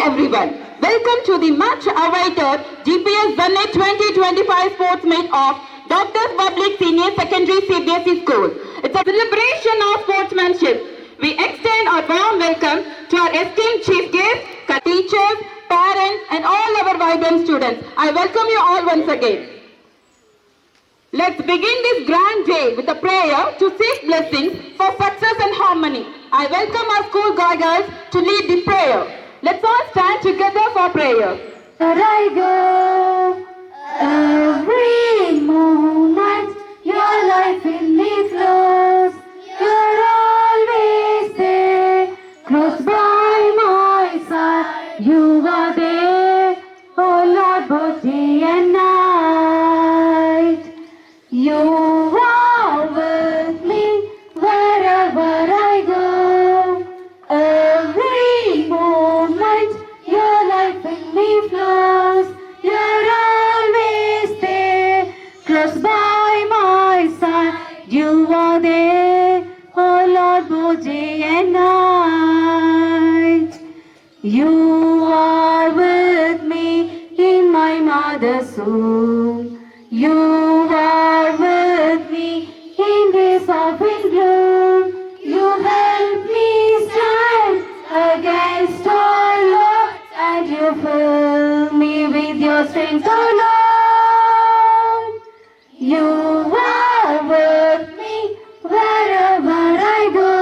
everyone. Welcome to the much-awaited GPS Zenit 2025 Sports Meet of Doctors Public Senior Secondary CBSE School. It's a celebration of sportsmanship. We extend our warm welcome to our esteemed chief guests, teachers, parents, and all our vibrant students. I welcome you all once again. Let's begin this grand day with a prayer to seek blessings for success and harmony. I welcome our school guides to lead the prayer. Let's all stand together for prayer. Where I go, every moment, your life in me flows. You're always there, close by my side. You are there, oh Lord, both day and night. You are with me wherever I go. Every moment your life in me flows. You're always there, close by my side. You are there, oh Lord, both day and night. You are with me in my mother's womb. You are with me in this often gloom. You help me stand against all odds, and you fill me with your strength, oh Lord. You are with me wherever I go.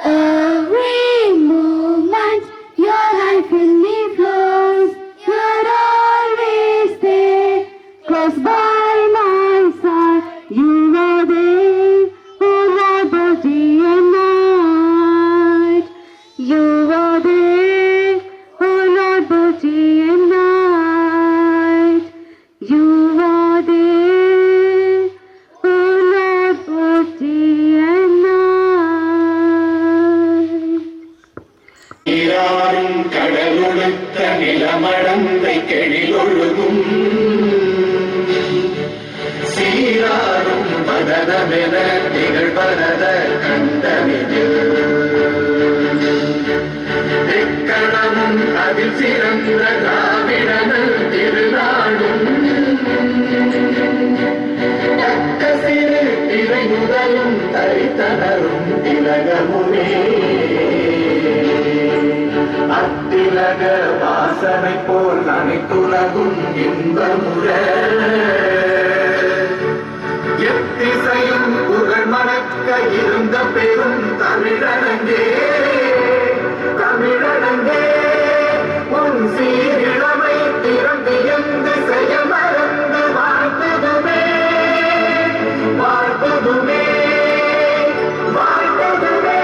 Every moment your life in me flows. You're always there, close by my side. You are there, oh Lord, both day and night. You are there, oh Lord, both day and night. You are there, oh Lord, both day and night. நீராறும் கடலொழுத்த நிலமடந்தை கெழிலொழுகும் சீராறும் மதனமென திகழ்வரத கண்டமிதில் எக்கணமும் அதில் சிறந்த திராவிடனல் திருநாடும் தக்க சிறு திரை முதலும் தரித்தனரும் திலகமுமே அத்திலக வாசனை போல் அனைத்துலகும் இன்பமுற எத்திசையும் புகழ் மணக்க இருந்த பெரும் தமிழனங்கே தமிழனங்கே உன் சீரிழமை திறந்து எந்த செயல் மறந்து வாழ்த்ததுமே வாழ்த்ததுமே வாழ்த்ததுமே.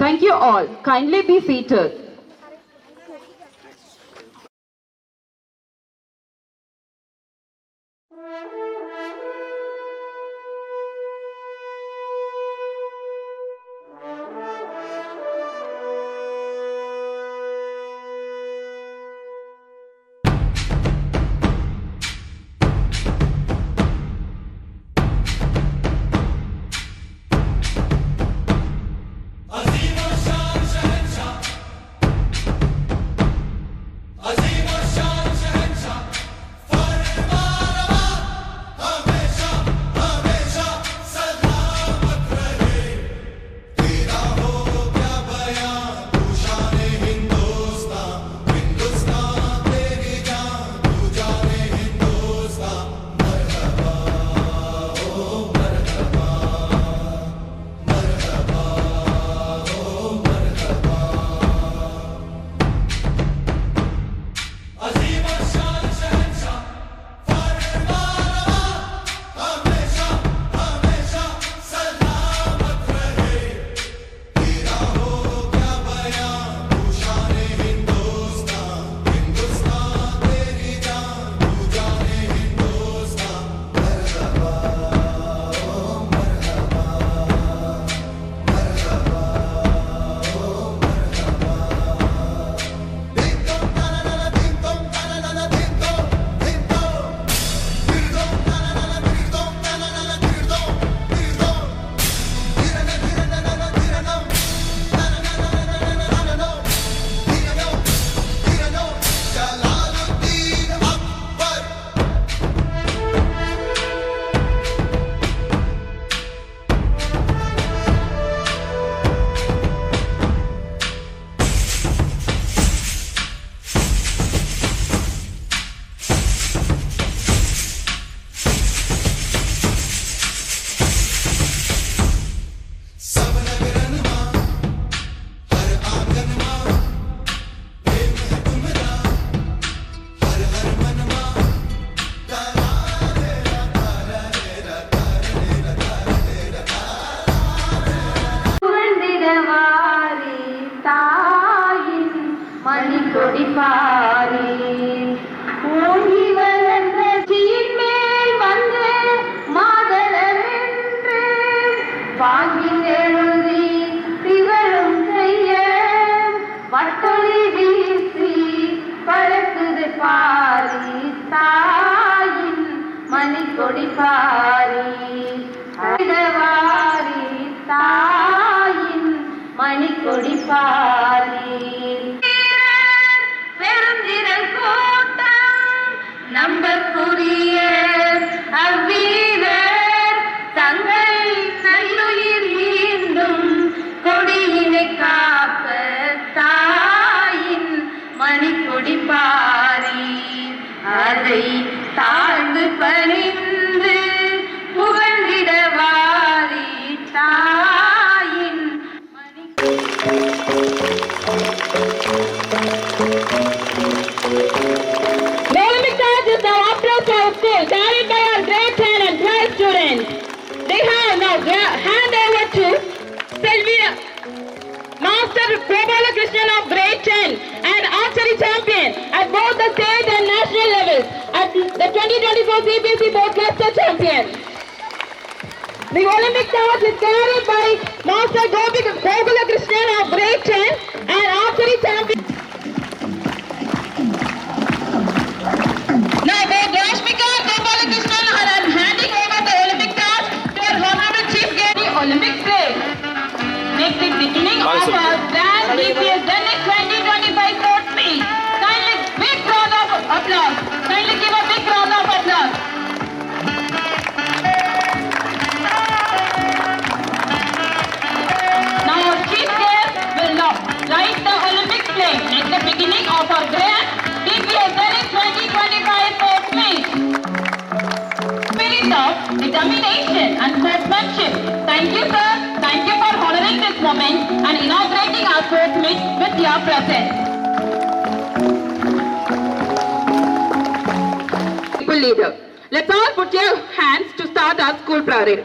Thank you all. Kindly be seated. hand over to Sylvia, Master Gopala Krishnan of grade 10 and archery champion at both the state and national levels at the 2024 CBSE Board Cluster Champion. The Olympic torch is carried by Master Gopala Krishnan of grade 10 and archery champion. Now both Rashmika and Gopala Krishnan are handing over the Olympic torch to our Honorable Chief Guest. The Olympic Day makes the beginning of our grand DPS Zenith 2025 sports meet. Kindly big round of applause. Kindly give a big round of applause. Now our chief guest will now light the Olympic flame at the beginning of our grand DPS Zenith 2025 sports meet. Spirit of determination and sportsmanship. Thank you, sir. Thank you for honoring this moment and inaugurating our sports meet with your presence. People leader, let's all put your hands to start our school parade.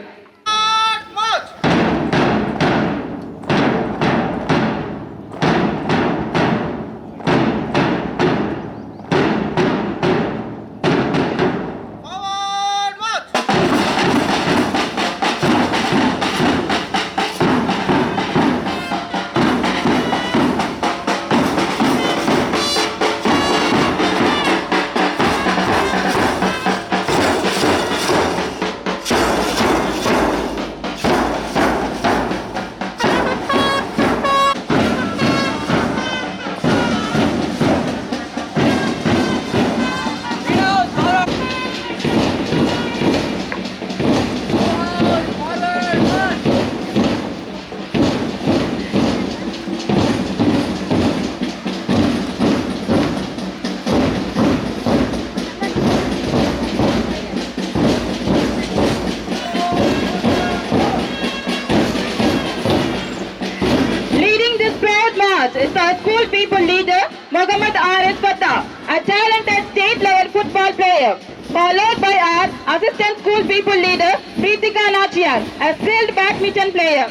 Is our school people leader Mohammad R.S. Fatah, a talented state level football player, followed by our assistant school people leader Preetika Nachiar, a skilled badminton player.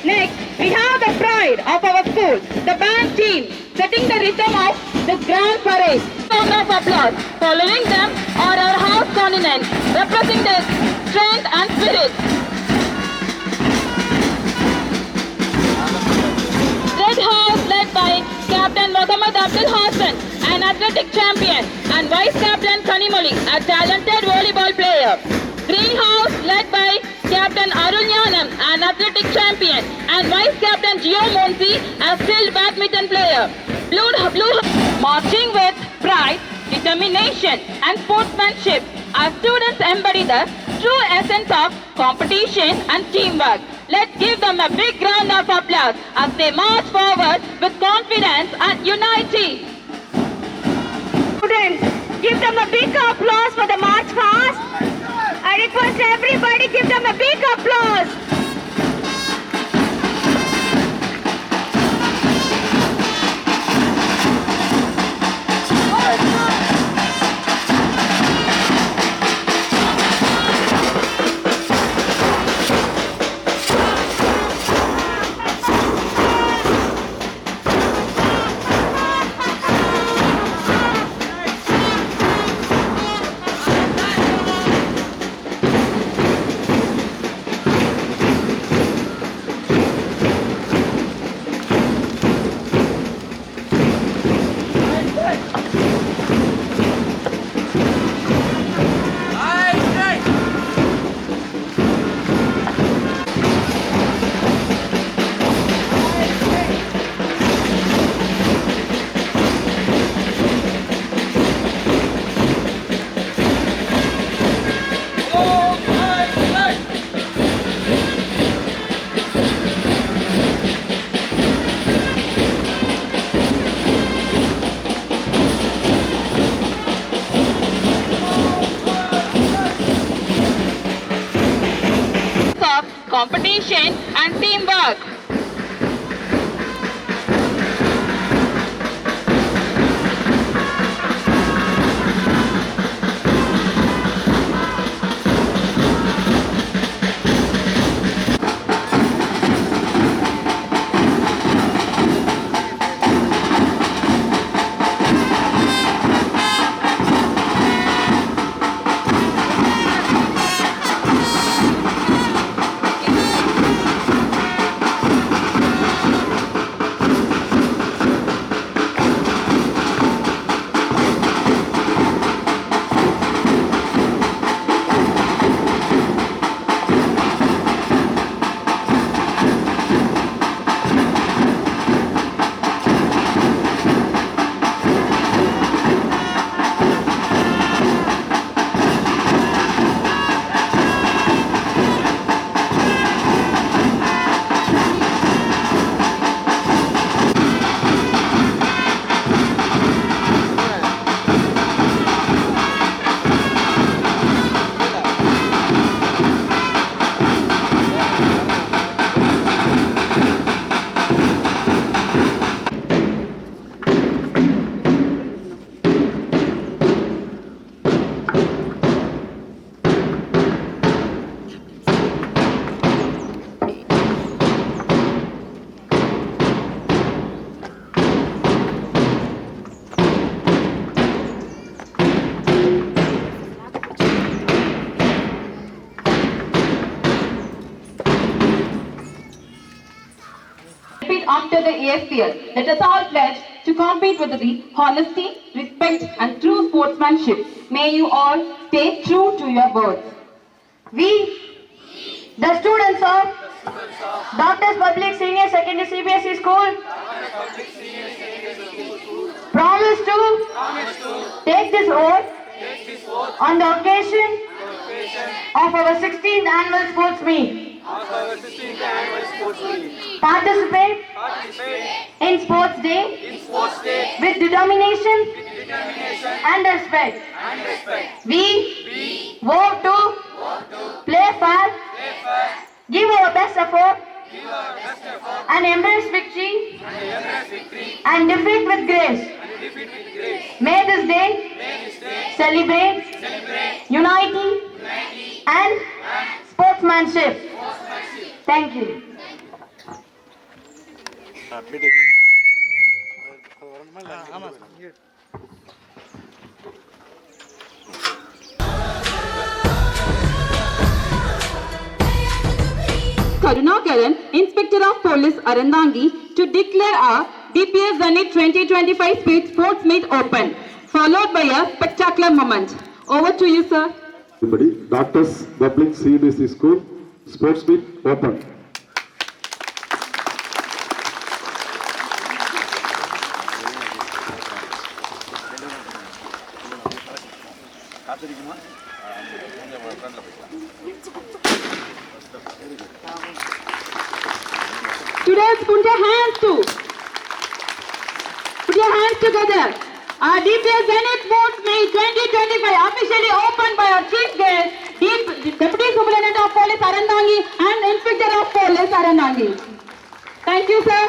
Next, we have the pride of our school, the band team, setting the rhythm of the grand parade. Round of applause. Following them are our house continents, representing their strength and spirit. Red House led by Captain Mohammad Abdul Hassan, an athletic champion, and Vice Captain Kanimoli, a talented volleyball player. Green House led by Captain Arul Nyanam, an athletic champion, and Vice Captain Gio Monsi, a skilled badminton player. Blue marching with pride, determination, and sportsmanship, our students embody the true essence of competition and teamwork. Let's give them a big round of applause as they march forward with confidence and unity. Students, give them a big applause for the march past. I request everybody give them a big applause. Competition and teamwork. after the ASPL. Let us all pledge to compete with the honesty, respect and true sportsmanship. May you all stay true to your words. We, the students of Doctors Public Senior Secondary CBSE School, promise to take this oath on the occasion of our 16th annual sports meet. Participate in Sports Day with determination and respect. We vow to play fair, give our best effort, and embrace victory and defeat with grace. May this day celebrate unity and sportsmanship. Thank you. Karunakaran, Inspector of Police Arandangi, to declare a DPS Zenith 2025 Speed Sports Meet open, followed by a spectacular moment. Over to you, sir. Everybody, Doctors Public CBSE School Sports Meet open. Students, put your hands together. Our DPS Zenith Sports Meet 2025 officially opened by our Chief Guest, Deputy Superintendent of Police Arandangi and Inspector of Police Arandangi. Thank you, sir.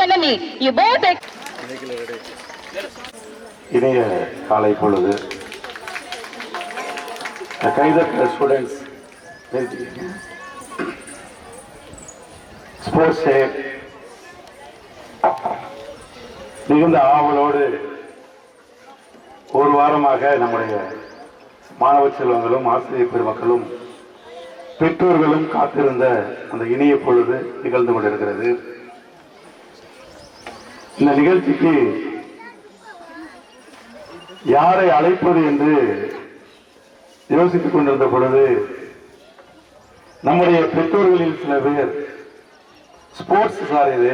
enemy. You both இனிய காலை பொழுது கைதட்ட students sports day மிகுந்த ஆவலோடு ஒரு வாரமாக நம்முடைய மாணவ செல்வங்களும் ஆசிரியர் பெருமக்களும் பெற்றோர்களும் காத்திருந்த அந்த இனிய பொழுது நிகழ்ந்து கொண்டிருக்கிறது. இந்த நிகழ்ச்சிக்கு யாரை அழைப்பது என்று யோசித்துக் கொண்டிருந்த பொழுது நம்முடைய பெற்றோர்களில் சில பேர் ஸ்போர்ட்ஸ் சார் இது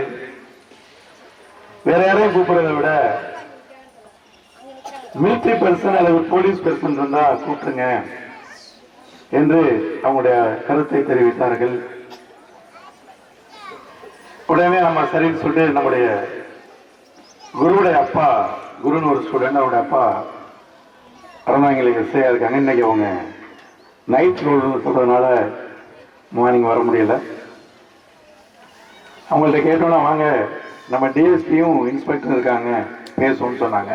வேற யாரையும் கூப்பிடுறதை விட மிலிட்டரி பர்சன் அல்லது போலீஸ் பர்சன் இருந்தா கூப்பிட்டுங்க என்று அவங்களுடைய கருத்தை தெரிவித்தார்கள். உடனே நம்ம சரின்னு சொல்லிட்டு நம்முடைய குருவுடைய அப்பா, குருன்னு ஒரு ஸ்டூடெண்ட், அவருடைய அப்பா அறந்தாங்கில எஸ்ஐயா இருக்காங்க. இன்னைக்கு அவங்க நைட் ரோல்னு சொல்றதுனால மார்னிங் வர முடியல. அவங்கள்ட்ட கேட்டோம்னா வாங்க நம்ம டிஎஸ்பியும் இன்ஸ்பெக்டர் இருக்காங்க பேசுவோம்னு சொன்னாங்க.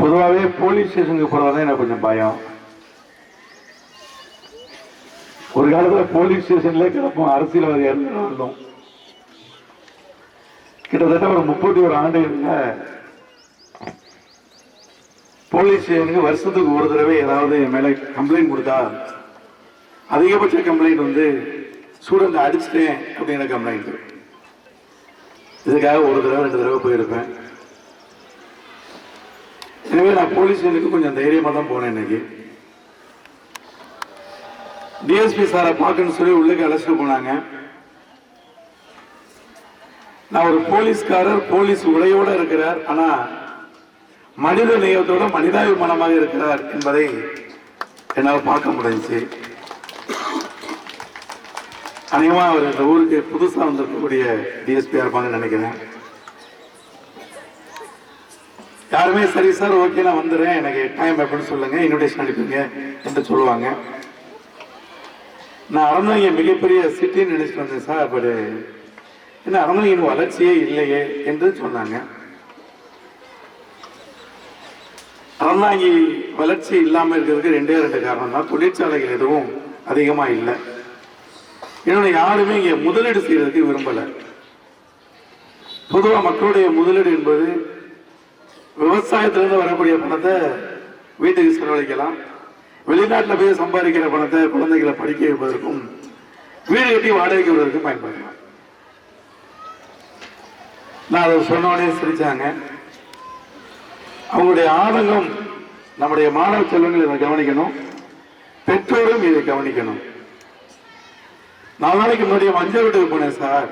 பொதுவாகவே போலீஸ் ஸ்டேஷனுக்கு போறதுதான் எனக்கு கொஞ்சம் பயம். ஒரு காலத்துல போலீஸ் ஸ்டேஷன்ல கிடப்போம் அரசியல்வாதி இருந்தோம். கிட்டத்தட்ட ஒரு 31 ஆண்டுகள்ல போலீஸ் ஸ்டேஷனுக்கு வருஷத்துக்கு ஒரு தடவை ஏதாவது மேல கம்ப்ளைண்ட் கொடுத்தா அதிகபட்ச கம்ப்ளைண்ட் வந்து ஸ்டூடெண்ட் அடிச்சிட்டேன் அப்படிங்கிற கம்ப்ளைண்ட். இதுக்காக ஒரு தடவை 2 தடவை போயிருப்பேன். எனவே நான் போலீஸ் ஸ்டேஷனுக்கு கொஞ்சம் தைரியமா தான் போனேன். இன்னைக்கு டிஎஸ்பி சாரை பார்க்கணும்னு சொல்லி உள்ளுக்கு அழைச்சிட்டு போனாங்க. நான் ஒரு போலீஸ்காரர், போலீஸ் உடையோட இருக்கிறார், ஆனா மனித நேயத்தோட மனிதாபிமானமாக இருக்கிறார் என்பதை என்னால் பார்க்க முடிஞ்சிச்சு. அநேகமா அவர் இந்த ஊருக்கு புதுசா வந்திருக்கக்கூடிய டிஎஸ்பியா இருப்பாங்கன்னு நினைக்கிறேன். யாருமே சரி சார் ஓகே நான் வந்துடுறேன், எனக்கு டைம் எப்படின்னு சொல்லுங்க, இன்விடேஷன் அனுப்புங்க என்று சொல்லுவாங்க. நான் அறந்தாங்க மிகப்பெரிய சிட்டின்னு நினைச்சிட்டு வந்தேன் சார், பட் என்ன அறந்தாங்க வளர்ச்சியே இல்லையே என்று சொன்னாங்க. அறந்தாங்கி வளர்ச்சி இல்லாமல் இருக்கிறதுக்கு 2 காரணம் தான். தொழிற்சாலைகள் எதுவும் அதிகமா இல்லை. இன்னொன்று யாருமே இங்க முதலீடு செய்யறதுக்கு விரும்பல. பொதுவா மக்களுடைய முதலீடு என்பது விவசாயத்திலிருந்து வரக்கூடிய பணத்தை வீட்டுக்கு செலவழிக்கலாம், வெளிநாட்டில் போய் சம்பாதிக்கிற பணத்தை குழந்தைகளை படிக்க வைப்பதற்கும் வீடு கட்டி வாடகைக்கு விடுவதற்கும் பயன்படுத்தலாம். நான் அதை சொன்னோடனே சிரிச்சாங்க. அவங்களுடைய ஆதங்கம் நம்முடைய மாணவ செல்வங்கள் இதை கவனிக்கணும், பெற்றோரும் இதை கவனிக்கணும். 4 நாளைக்கு முன்னாடி மஞ்சள் வீட்டுக்கு போனேன் சார்.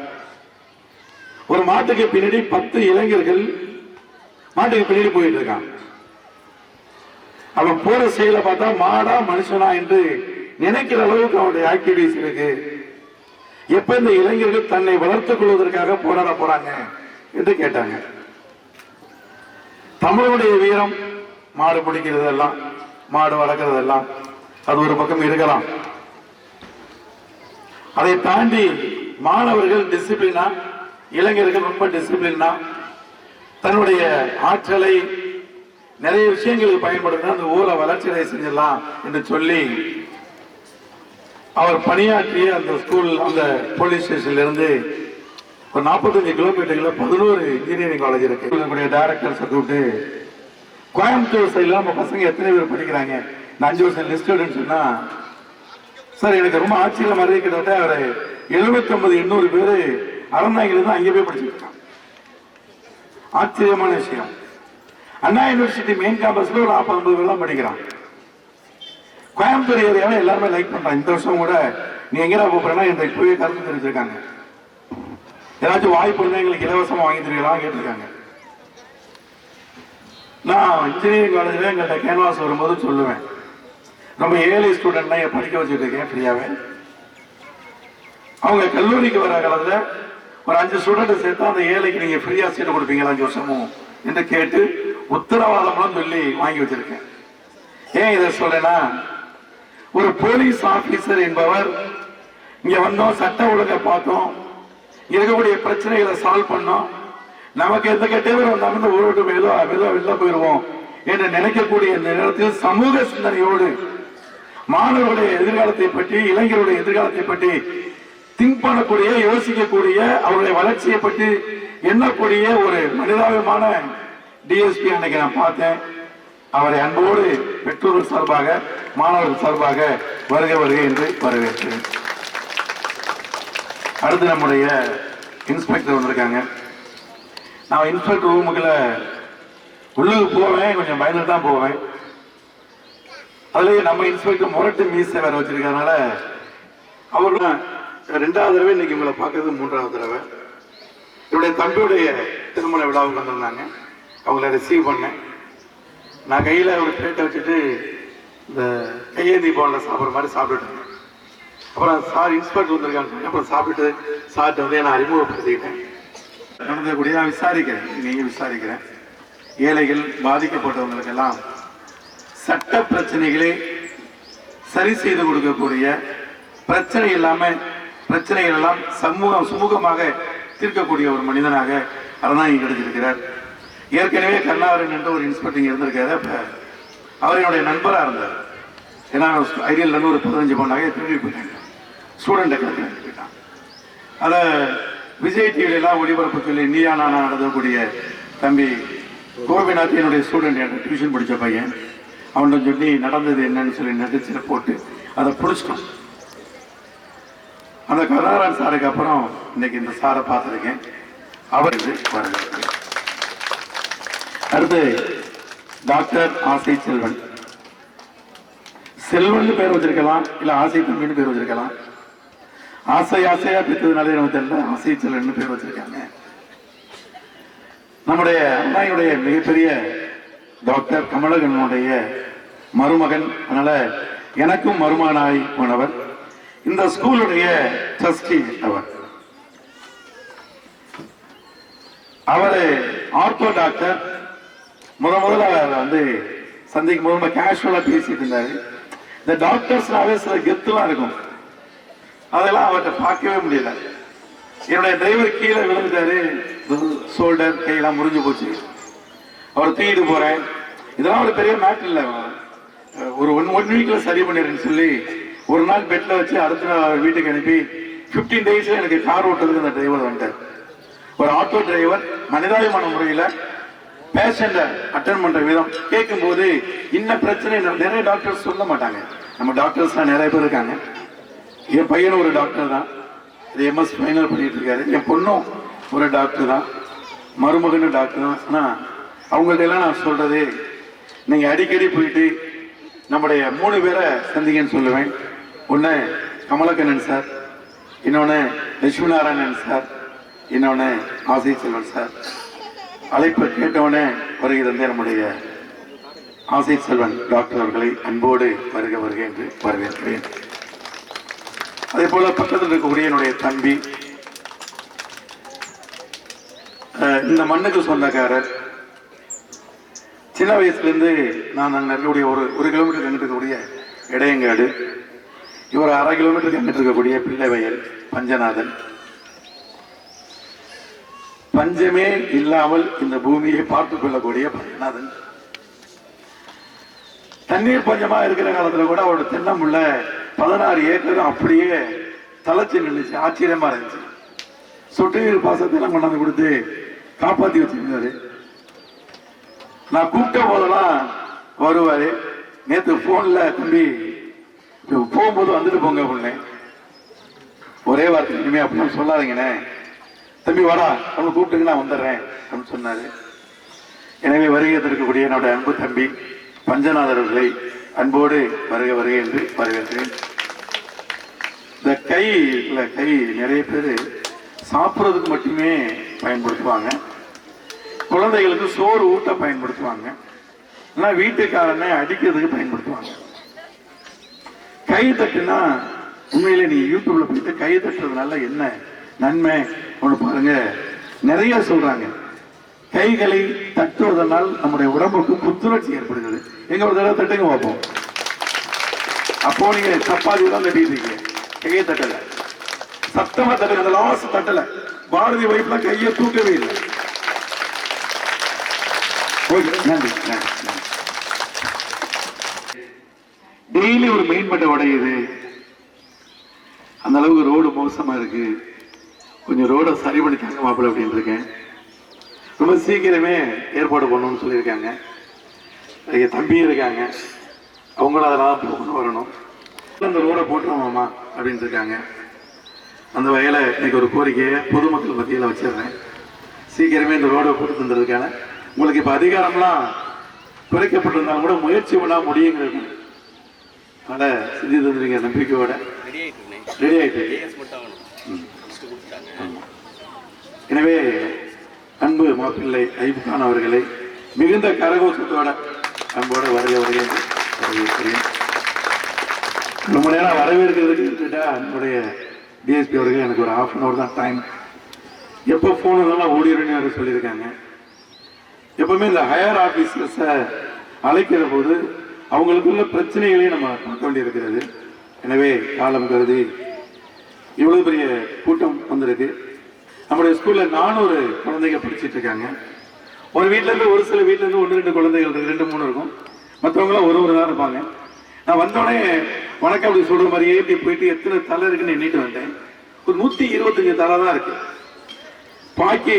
ஒரு மாட்டுக்கு பின்னாடி 10 இளைஞர்கள் மாட்டுக்கு பின்னாடி போயிட்டு இருக்கான். அவன் போற செயலை பார்த்தா மாடா மனுஷனா என்று நினைக்கிற அளவுக்கு அவனுடைய ஆக்டிவிட்டிஸ் இருக்கு. எப்ப இந்த இளைஞர்கள் தன்னை வளர்த்துக் கொள்வதற்காக போராட போறாங்க என்று கேட்டாங்க. தமிழனுடைய வீரம் மாடு பிடிக்கிறது எல்லாம், மாடு வளர்க்கறது எல்லாம் அது ஒரு பக்கம் இருக்கலாம். அதை தாண்டி மாணவர்கள் டிசிப்ளினா, இளைஞர்கள் ரொம்ப டிசிப்ளினா தன்னுடைய ஆற்றலை நிறைய விஷயங்களுக்கு பயன்படுத்த அந்த ஊரை வளர்ச்சியை செஞ்சிடலாம் என்று சொல்லி அவர் பணியாற்றிய அந்த ஸ்கூல், அந்த போலீஸ் ஸ்டேஷன்ல இருந்து ஒரு 45 கிலோமீட்டர்ல 11 இன்ஜினியரிங் காலேஜ் இருக்கு. டைரக்டர்ஸை கூப்பிட்டு கோயம்புத்தூர் சைட்ல நம்ம பசங்க எத்தனை பேர் படிக்கிறாங்க, இந்த 5 வருஷம் லிஸ்ட் சொன்னா சார் எனக்கு ரொம்ப ஆச்சரியம் மாதிரி கிட்டத்தட்ட ஒரு 750-800 பேரு அறந்தாங்கில தான் அங்கே போய் படிச்சிருக்காங்க. ஆச்சரியமான விஷயம். அண்ணா யூனிவர்சிட்டி மெயின் கேம்பஸ்ல ஒரு 40-50 பேர் தான் படிக்கிறான். கோயம்புத்தூர் ஏரியாவை எல்லாருமே லைக் பண்றாங்க. இந்த வருஷம் கூட நீ எங்கடா போறேன்னா என்று இப்பவே கருத்து தெரிவிச்சிருக்காங்க. ஏதாச்சும் வாய்ப்பு இருந்தா எங்களுக்கு இலவசமா வாங்கி தருவீங்களா கேட்டிருக்காங்க. நான் இன்ஜினியரிங் காலேஜ்ல எங்கள்கிட்ட கேன்வாஸ் வரும்போது சொல்லுவேன், நம்ம ஏழை ஸ்டூடெண்ட் தான் படிக்க வச்சுட்டு இருக்கேன் ஃப்ரீயாவே. அவங்க கல்லூரிக்கு வர காலத்துல ஒரு 5 ஸ்டூடெண்ட் சேர்த்தா அந்த ஏழைக்கு நீங்க ஃப்ரீயா சீட்டு கொடுப்பீங்களா 5 வருஷமும் என்று கேட்டு உத்தரவாதம்லாம் சொல்லி வாங்கி வச்சிருக்கேன். ஏன் இதை சொல்றேன்னா, ஒரு போலீஸ் ஆபீசர் என்பவர் இங்க வந்தோம், சட்ட ஒழுங்கை பார்த்தோம், இருக்கக்கூடிய பிரச்சனைகளை சால்வ் பண்ணோம். நமக்கு எந்த கெட்டவரும் வந்தாலும் ஒரு விட்டு மெதுவா வெளில போயிடுவோம் என்று நினைக்கக்கூடிய இந்த நேரத்தில் சமூக சிந்தனையோடு மாணவர்களுடைய எதிர்காலத்தை பற்றி, இளைஞருடைய எதிர்காலத்தை பற்றி திங்க் பண்ணக்கூடிய, யோசிக்கக்கூடிய, அவருடைய வளர்ச்சியை பற்றி எண்ணக்கூடிய ஒரு மனிதாபிமான டிஎஸ்பி அன்னைக்கு நான் பார்த்தேன். அவரை அன்போடு பெற்றோர்கள் சார்பாக, மாணவர்கள் சார்பாக வருக என்று வரவேற்கிறேன். அடுத்து நம்முடைய இன்ஸ்பெக்டர் வந்திருக்காங்க. நான் இன்ஸ்பெக்டர் ரூமுக்குள்ள உள்ளுக்கு போவேன், கொஞ்சம் பயந்துட்டு தான் போவேன். அதுலயே நம்ம இன்ஸ்பெக்டர் முரட்டு மீசை வேற வச்சிருக்கனால அவர்களும் 2வது தடவை இன்னைக்கு உங்களை பார்க்கறது 3வது தடவை. என்னுடைய தம்பியுடைய திருமண விழாவுக்கு வந்திருந்தாங்க. அவங்கள ரிசீவ் பண்ணேன். நான் கையில ஒரு பிளேட்டை வச்சுட்டு இந்த கையேந்தி போனில் சாப்பிட்ற மாதிரி சாப்பிட்டுட்டேன். அப்புறம் சார் இன்ஸ்பெக்டர் வந்திருக்காங்க. அப்புறம் சாப்பிட்டு சார்ட்ட வந்து நான் அறிமுகப்படுத்திக்கிட்டேன். நடந்தக்கூடிய நான் விசாரிக்கிறேன், நீங்க விசாரிக்கிறேன். ஏழைகள், பாதிக்கப்பட்டவங்களுக்கெல்லாம் சட்ட பிரச்சனைகளை சரி செய்து கொடுக்கக்கூடிய, பிரச்சனைகள் எல்லாம் சுமூகமாக தீர்க்கக்கூடிய ஒரு மனிதனாக அறந்தாங்கி கிடைச்சிருக்கிறார். ஏற்கனவே கருணாகரன் என்ற ஒரு இன்ஸ்பெக்டர் இருந்திருக்காரு. அப்ப அவர் என்னுடைய நண்பராக இருந்தார். ஏன்னா ஐடியல் ஒரு 15 பவுண்டாக திருடி போயிட்டாங்க, ஸ்டூடெண்ட்டை கிளப்பி போயிட்டான். அதை விஜய் டிவிலாம் ஒளிபரப்பு சொல்லி நீயா நானா நடத்தக்கூடிய தம்பி கோபிநாத் என்னுடைய ஸ்டூடெண்ட், எனக்கு டியூஷன் படித்த பையன். அவன்கிட்ட சொல்லி நடந்தது என்னன்னு சொல்லி நடிச்சு போட்டு அதை பிடிச்சிட்டோம். அந்த கருணாகரன் சாருக்கு அப்புறம் இன்னைக்கு இந்த சாரை பார்த்துருக்கேன். அவருக்கு வரவேற்கிறேன். அடுத்து டாக்டர் ஆசை செல்வன். செல்வன் பேர் வச்சிருக்கலாம், இல்ல ஆசை தம்பின்னு பேர் வச்சிருக்கலாம். ஆசையா பெற்றதுனாலே நமக்கு தெரியல, ஆசை செல்வன் பேர் வச்சிருக்காங்க. நம்முடைய அண்ணாயுடைய மிகப்பெரிய டாக்டர் கமலகண்ணனுடைய மருமகன். அதனால எனக்கும் மருமகனாய் போனவர். இந்த ஸ்கூலுடைய ட்ரஸ்டி அவரு ஆர்த்தோ டாக்டர். முதல்ல வந்து சந்திக்கும் போது கேஷுவலா பேசிட்டு இருந்தாரு. இந்த டாக்டர்ஸ்னாவே சில கெத்துலாம் இருக்கும், அதெல்லாம் அவர்கிட்ட பார்க்கவே முடியல. என்னுடைய டிரைவர் கீழே விழுந்துட்டாரு, ஷோல்டர் கையெல்லாம் முறிஞ்சு போச்சு. அவரை தூக்கிட்டு போறேன். இதெல்லாம் ஒரு பெரிய மேட்டர் இல்லை, ஒரு ஒன் வீக்ல சரி பண்ணிடுறேன்னு சொல்லி ஒரு நாள் பெட்ல வச்சு அடுத்த நாள் வீட்டுக்கு அனுப்பி 15 டேஸ்ல எனக்கு கார் ஓட்டுறதுக்கு அந்த டிரைவர் வந்துட்டார். ஒரு ஆட்டோ டிரைவர் மனிதாபிமான முறையில பேஷண்ட அட்டன் பண்ற விதம் கேட்கும் போது இன்ன பிரச்சனை நிறைய டாக்டர்ஸ் சொல்ல மாட்டாங்க. நம்ம டாக்டர்ஸ்லாம் நிறைய பேர் இருக்காங்க. என் பையனும் ஒரு டாக்டர் தான், எம்எஸ் ஃபைனல் பண்ணிட்டு இருக்காரு. என் பொண்ணும் ஒரு டாக்டர் தான், மருமகனும் டாக்டர் தான். ஆனா அவங்கள்ட்ட எல்லாம் நான் சொல்றது, நீங்க அடிக்கடி போயிட்டு நம்முடைய 3 பேரை சந்திங்கன்னு சொல்லுவேன். ஒன்னு கமலக்கண்ணன் சார், இன்னொன்னு லட்சுமி நாராயணன் சார், இன்னொன்னு ஆசை செல்வன் சார். அழைப்பு கேட்டவனே வருகிறது நம்முடைய ஆசை செல்வன் டாக்டர் அவர்களை அன்போடு வருக என்று வரவேற்கிறேன். அதே போல பக்கத்தில் இருக்கக்கூடிய என்னுடைய தம்பி, இந்த மண்ணுக்கு சொந்தக்காரர். சின்ன வயசுல இருந்து நான் நல்லக்கூடிய ஒரு கிலோமீட்டருக்கு அங்கிட்டு இருக்கக்கூடிய இடையங்காடு, இவர் 1/2 கிலோமீட்டருக்கு அங்கிட்டு இருக்கக்கூடிய பிள்ளைவயல் பஞ்சநாதன். பஞ்சமே இல்லாமல் இந்த பூமியை பார்த்துக் கொள்ளக்கூடிய பஞ்சநாதன். தண்ணீர் பஞ்சமா இருக்கிற காலத்துல கூட அவரோட தென்னமுள்ள 16 ஏக்கரும் அப்படியே தலைச்சு நின்றுச்சு. ஆச்சரியமா இருந்துச்சு. சொட்டு நீர் பாசத்தை எல்லாம் கொண்டாந்து கொடுத்து காப்பாத்தி வச்சிருந்தாரு. நான் கூப்பிட்ட போதெல்லாம் வருவாரு. நேற்று போன்ல தம்பி போகும்போது வந்துட்டு போங்க அப்படின்னேன். ஒரே வார்த்தை, இனிமே அப்படின்னு சொல்லாதீங்கண்ணே, தம்பி வாடா அவனை கூப்பிட்டுங்க நான் வந்துடுறேன் அப்படின்னு சொன்னாரு. எனவே வருகை இருக்கக்கூடிய என்னோட அன்பு தம்பி பஞ்சநாதர் அவர்களை அன்போடு வருக என்று வரவேற்கிறேன். இந்த கை நிறைய பேர் சாப்பிட்றதுக்கு மட்டுமே பயன்படுத்துவாங்க, குழந்தைகளுக்கு சோறு ஊட்ட பயன்படுத்துவாங்க, வீட்டுக்காரனை அடிக்கிறதுக்கு பயன்படுத்துவாங்க. கை தட்டுனா உண்மையிலே நீ யூடியூப்ல போயிட்டு கை தட்டுறதுனால என்ன நன்மை ஒன்று பாருங்க. நிறைய சொல்றாங்க. கைகளை தட்டுவதனால் நம்முடைய உடம்புக்கு புத்துணர்ச்சி ஏற்படுகிறது. எங்க ஒரு தடவை தட்டுங்க பார்ப்போம். அப்போ நீங்க சப்பாத்தி தான் தட்டிட்டு இருக்கீங்க, கையை தட்டல, சத்தமா தட்டுங்க. அந்த லாஸ்ட் தட்டல, பாரதி வைஃப்லாம் கையை தூக்கவே இல்லை. ஓகே, நன்றி நன்றி. டெய்லி ஒரு மெயின் பட்டை உடையுது, அந்த அளவுக்கு ரோடு மோசமா இருக்கு, கொஞ்சம் ரோடை சரி பண்ணி தாங்க மாப்பிள்ள அப்படின்னு இருக்கேன். ரொம்ப சீக்கிரமே ஏற்பாடு பண்ணணும்னு சொல்லியிருக்காங்க. என் தம்பி இருக்காங்க, அவங்களும் அதெல்லாம் போகணும் வரணும். அந்த ரோடை போட்டுருவோம்மா அப்படின்னு இருக்காங்க. அந்த வகையில் இன்னைக்கு ஒரு கோரிக்கையை பொதுமக்கள் மத்தியில் வச்சிடுறேன். சீக்கிரமே இந்த ரோடை போட்டு தந்துருக்காங்க. உங்களுக்கு இப்போ அதிகாரம்லாம் குறைக்கப்பட்டிருந்தாலும் கூட முயற்சி பண்ணா முடியுங்கிறது அதனால் செஞ்சு தந்துருக்க நம்பிக்கையோட ரெடி ஆயிட்டு. எனவே அன்பு மாப்பிள்ளை ஐப்கான் அவர்களை மிகுந்த கரகோஷத்தோட அன்போட வரவேற்கிறேன். ரொம்ப நேரம் வரவேற்கிறதுக்கு என்னுடைய டிஎஸ்பி அவர்கள் எனக்கு ஒரு ஹாஃப் அன் அவர் தான் டைம். எப்போ ஃபோன் வந்தாலும் ஓடிடுன்னு அவர் சொல்லியிருக்காங்க. எப்பவுமே இந்த ஹையர் ஆஃபீஸர்ஸை அழைக்கிற போது அவங்களுக்குள்ள பிரச்சனைகளையும் நம்ம பார்க்க வேண்டியிருக்கிறது. எனவே காலம் கருதி இவ்வளவு பெரிய கூட்டம் வந்திருக்கு. நம்முடைய ஸ்கூல்ல 400 குழந்தைங்க படிச்சுட்டு இருக்காங்க. ஒரு வீட்டுல இருந்து ஒரு சில வீட்டுல இருந்து 1-2 குழந்தைகள் இருக்கு, 2-3 இருக்கும். மற்றவங்களாம் ஒரு தான் இருப்பாங்க. நான் வந்தோடனே வணக்கம் அப்படி சொல்ற மாதிரியே இப்படி போயிட்டு எத்தனை தலை இருக்குன்னு எண்ணிட்டு வந்தேன். ஒரு 125 தலை தான் இருக்கு. பாக்கி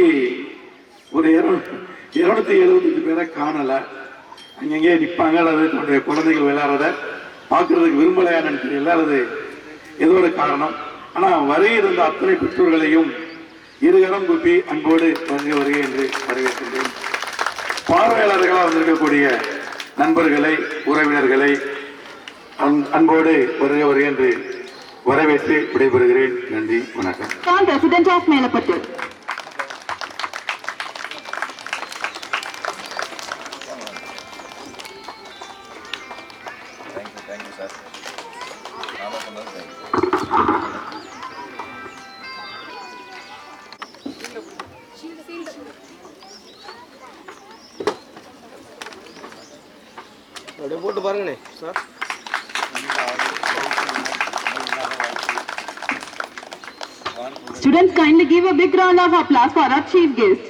ஒரு 275 பேரை காணல. அங்கங்கே நிற்பாங்க, அல்லது தன்னுடைய குழந்தைகள் விளையாடுறத பார்க்கறதுக்கு விரும்பலையான்னு தெரியல, அல்லது ஏதோ ஒரு காரணம். ஆனா வருகிற அத்தனை பெற்றோர்களையும் இருகரம் கூப்பி அன்போடு வருகை என்று வரவேற்கின்றேன். பார்வையாளர்களாக வந்திருக்கக்கூடிய நண்பர்களை, உறவினர்களை அன்போடு வருகை என்று வரவேற்று விடைபெறுகிறேன். நன்றி, வணக்கம். President of Melapattu. Thank you, sir. போட்டு பாருங்கண்ணே sir. Students, kindly give a big round of applause for our chief guest.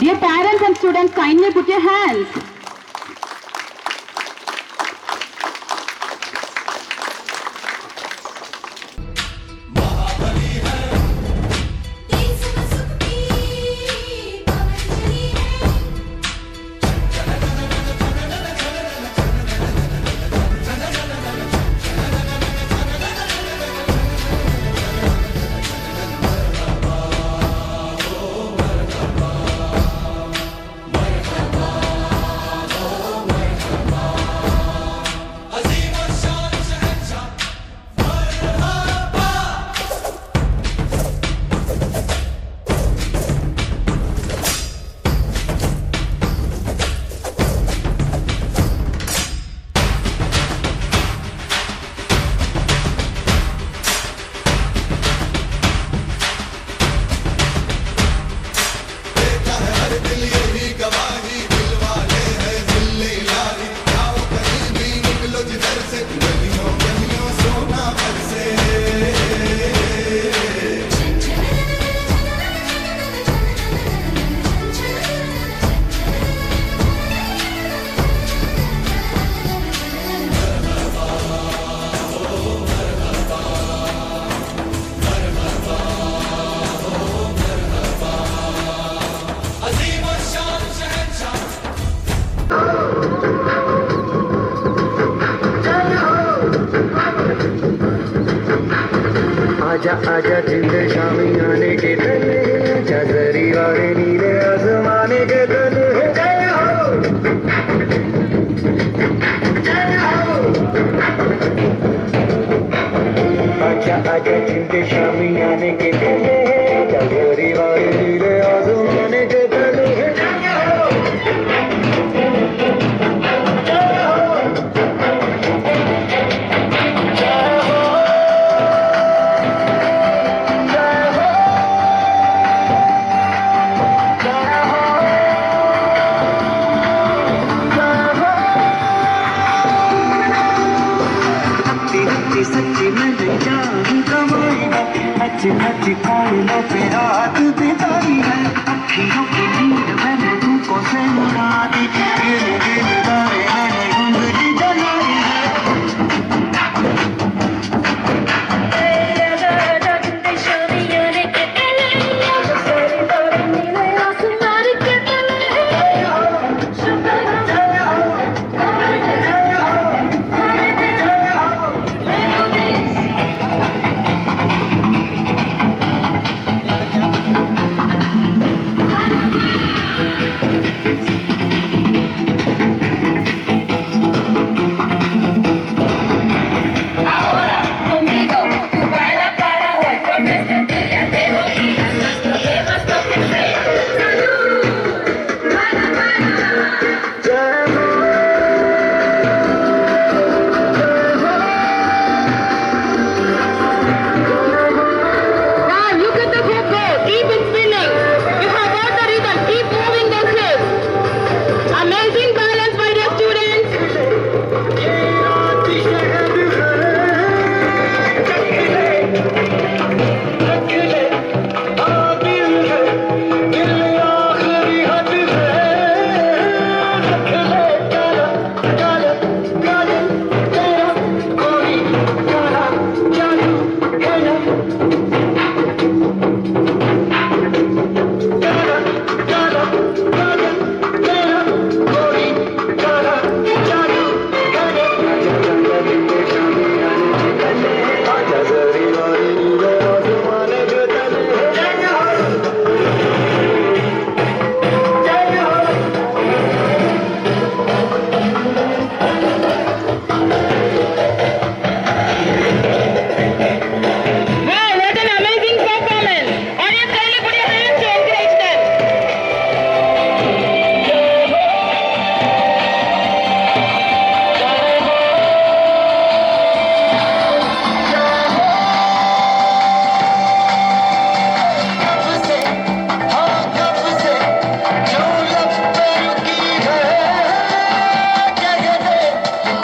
Dear parents and students, kindly put your hands. आजा आजा जिंद शामी आने के तले, आजा दरी वाले नीले आसमाने के तले, जय हो जय हो। आजा आजा जिंद शामी आने के तले, आजा दरी वाले नीले आसमाने के तले, जय हो रात बिताई है अखियों की नींद मैंने तुमको से उड़ा दी गिल गिल दारे मैंने उंगली जलाई है Now look at the hip go. Keep it spinning. You have got the rhythm. Keep moving those hips. Amazing balance, my dear students. Wow, what an amazing performance. Audience, kindly put your hands to encourage them.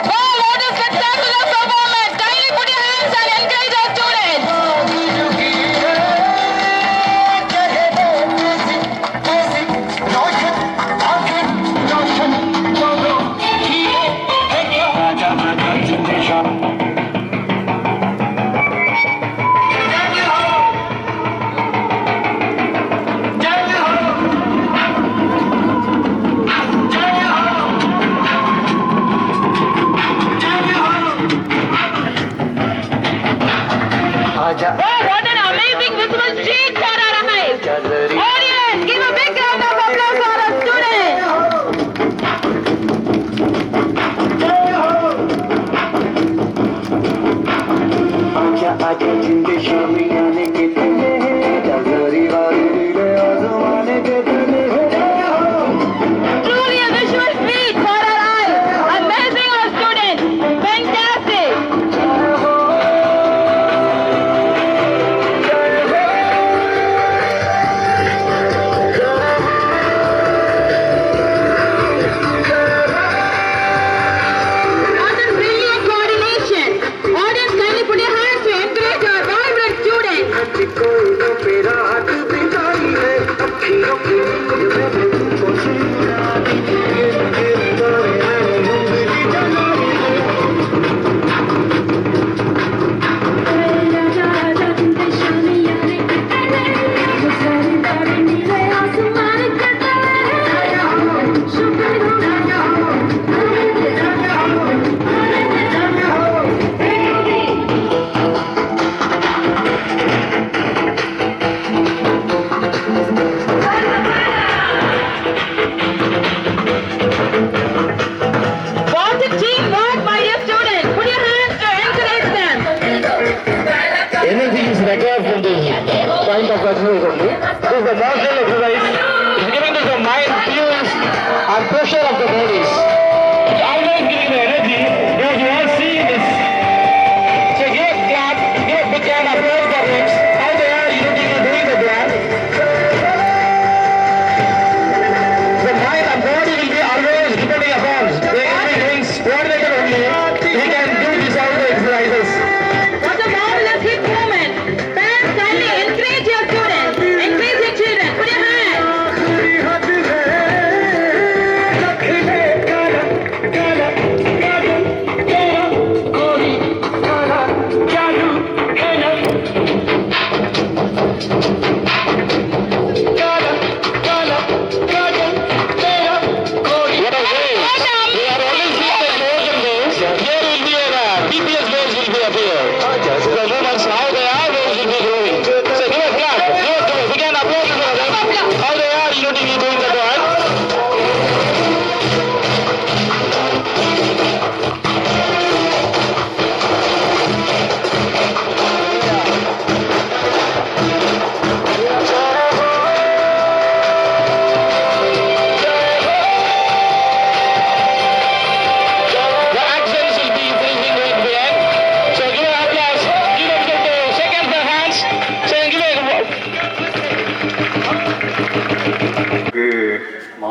Wow, what a spectacular performance. Kindly put your hands and encourage our students. Wow, what an amazing visual treat for our eyes. Audience, give a big round of applause for our students. आजा आजा जिंदे शामी आने के तले जगरी वाले नीले आसमाने के तले Truly a visual treat for our eyes. Amazing our students. Fantastic. What a brilliant coordination. Audience, kindly put your hands to encourage our vibrant students. कोई तो मेरा हाथ बिताई है अखियों की नींद मैंने तुमको से उड़ा दी गिल गिल दारे मैंने उंगली जलाई है What a teamwork, my dear students. Put your hands to encourage them. Anything is required from this kind of exercise only. This is the martial exercise. It's giving to the mind feels and pressure of the bodies. It's always giving the energy. You all see this. So give a clap, give a big round of applause for them. How they are doing the dance. The mind and body will be always depending upon. They will be doing coordinated only. He can do these all the exercises. What a marvelous hip movement. Parents, kindly encourage your students. Encourage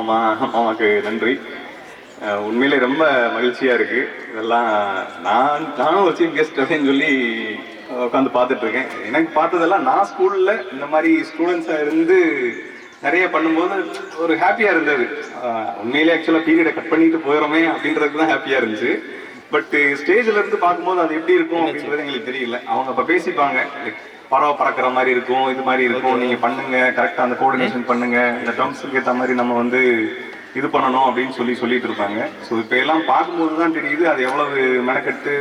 மாமாக்கு நன்றி. உண்மையிலே ரொம்ப மகிழ்ச்சியாக இருக்குது. இதெல்லாம் நானும் ஒரு chief guest அப்படின்னு சொல்லி உட்காந்து பார்த்துட்ருக்கேன். எனக்கு பார்த்ததெல்லாம் நான் ஸ்கூலில் இந்த மாதிரி ஸ்டூடெண்ட்ஸாக இருந்து நிறைய பண்ணும்போது ஒரு ஹாப்பியாக இருந்தது. உண்மையிலே ஆக்சுவலாக பீரியடை கட் பண்ணிட்டு போயிடறோமே அப்படின்றதுக்கு தான் ஹாப்பியாக இருந்துச்சு. பட் ஸ்டேஜில் இருந்து பார்க்கும்போது அது எப்படி இருக்கும் அப்படின்றது எங்களுக்கு தெரியல. அவங்க அப்போ பேசிப்பாங்க, பறவை பறக்கிற மாதிரி இருக்கும், இது மாதிரி இருக்கும், நீங்கள் பண்ணுங்க, கரெக்டாக அந்த கோஆர்டினேஷன் பண்ணுங்க, இந்த டேர்ம்ஸுக்கு ஏற்ற மாதிரி நம்ம வந்து இது பண்ணணும் அப்படின்னு சொல்லிட்டு இருப்பாங்க. ஸோ இப்போ எல்லாம் பார்க்கும்போது தான் தெரியுது அது எவ்வளவு மெனக்கெட்டு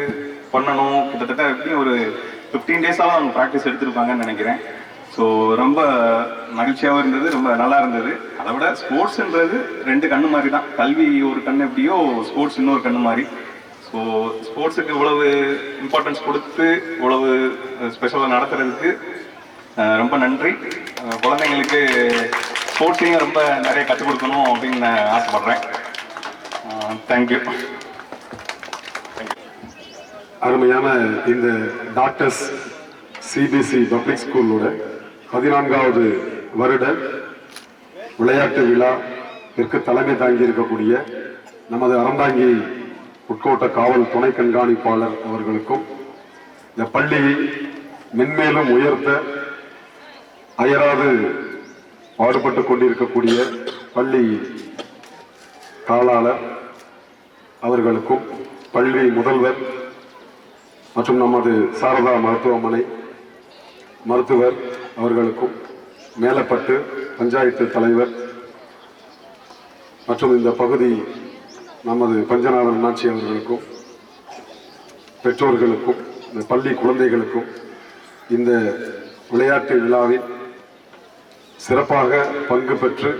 பண்ணணும். கிட்டத்தட்ட எப்படியும் ஒரு 15 டேஸாக அவங்க ப்ராக்டிஸ் எடுத்திருப்பாங்கன்னு நினைக்கிறேன். ஸோ ரொம்ப மகிழ்ச்சியாகவும் இருந்தது, ரொம்ப நல்லா இருந்தது. அதை விட ஸ்போர்ட்ஸுன்றது 2 கண்ணு மாதிரி தான். கல்வி ஒரு கண்ணு எப்படியோ ஸ்போர்ட்ஸ் இன்னொரு கண்ணு மாதிரி. ஸோ ஸ்போர்ட்ஸுக்கு இவ்வளவு இம்பார்ட்டன்ஸ் கொடுத்து இவ்வளவு ஸ்பெஷலாக நடத்துறதுக்கு ரொம்ப நன்றி. குழந்தைங்களுக்கு ஸ்போர்ட்ஸையும் ரொம்ப நிறைய கற்றுக் கொடுக்கணும் அப்படின்னு நான் ஆசைப்படுறேன். தேங்க்யூ. அருமையான இந்த டாக்டர்ஸ் சிபிஎஸ்இ பப்ளிக் ஸ்கூலோட 14வது வருட விளையாட்டு விழாவிற்கு தலைமை தாங்கி இருக்கக்கூடிய நமது அறந்தாங்கி உட்கோட்ட காவல் துணை கண்காணிப்பாளர் அவர்களுக்கும், இந்த பள்ளியை மென்மேலும் உயர்த்த அயராது பாடுபட்டு கொண்டிருக்கக்கூடிய பள்ளி தாளாளர் அவர்களுக்கும், பள்ளி முதல்வர் மற்றும் நமது சாரதா மருத்துவமனை மருத்துவர் அவர்களுக்கும், மேலப்பட்டு பஞ்சாயத்து தலைவர் மற்றும் இந்த பகுதி நமது பஞ்சநாதன் அண்ணாச்சி அவர்களுக்கும், பெற்றோர்களுக்கும், இந்த பள்ளி குழந்தைகளுக்கும், இந்த விளையாட்டு விழாவில் சிறப்பாக பங்கு பெற்று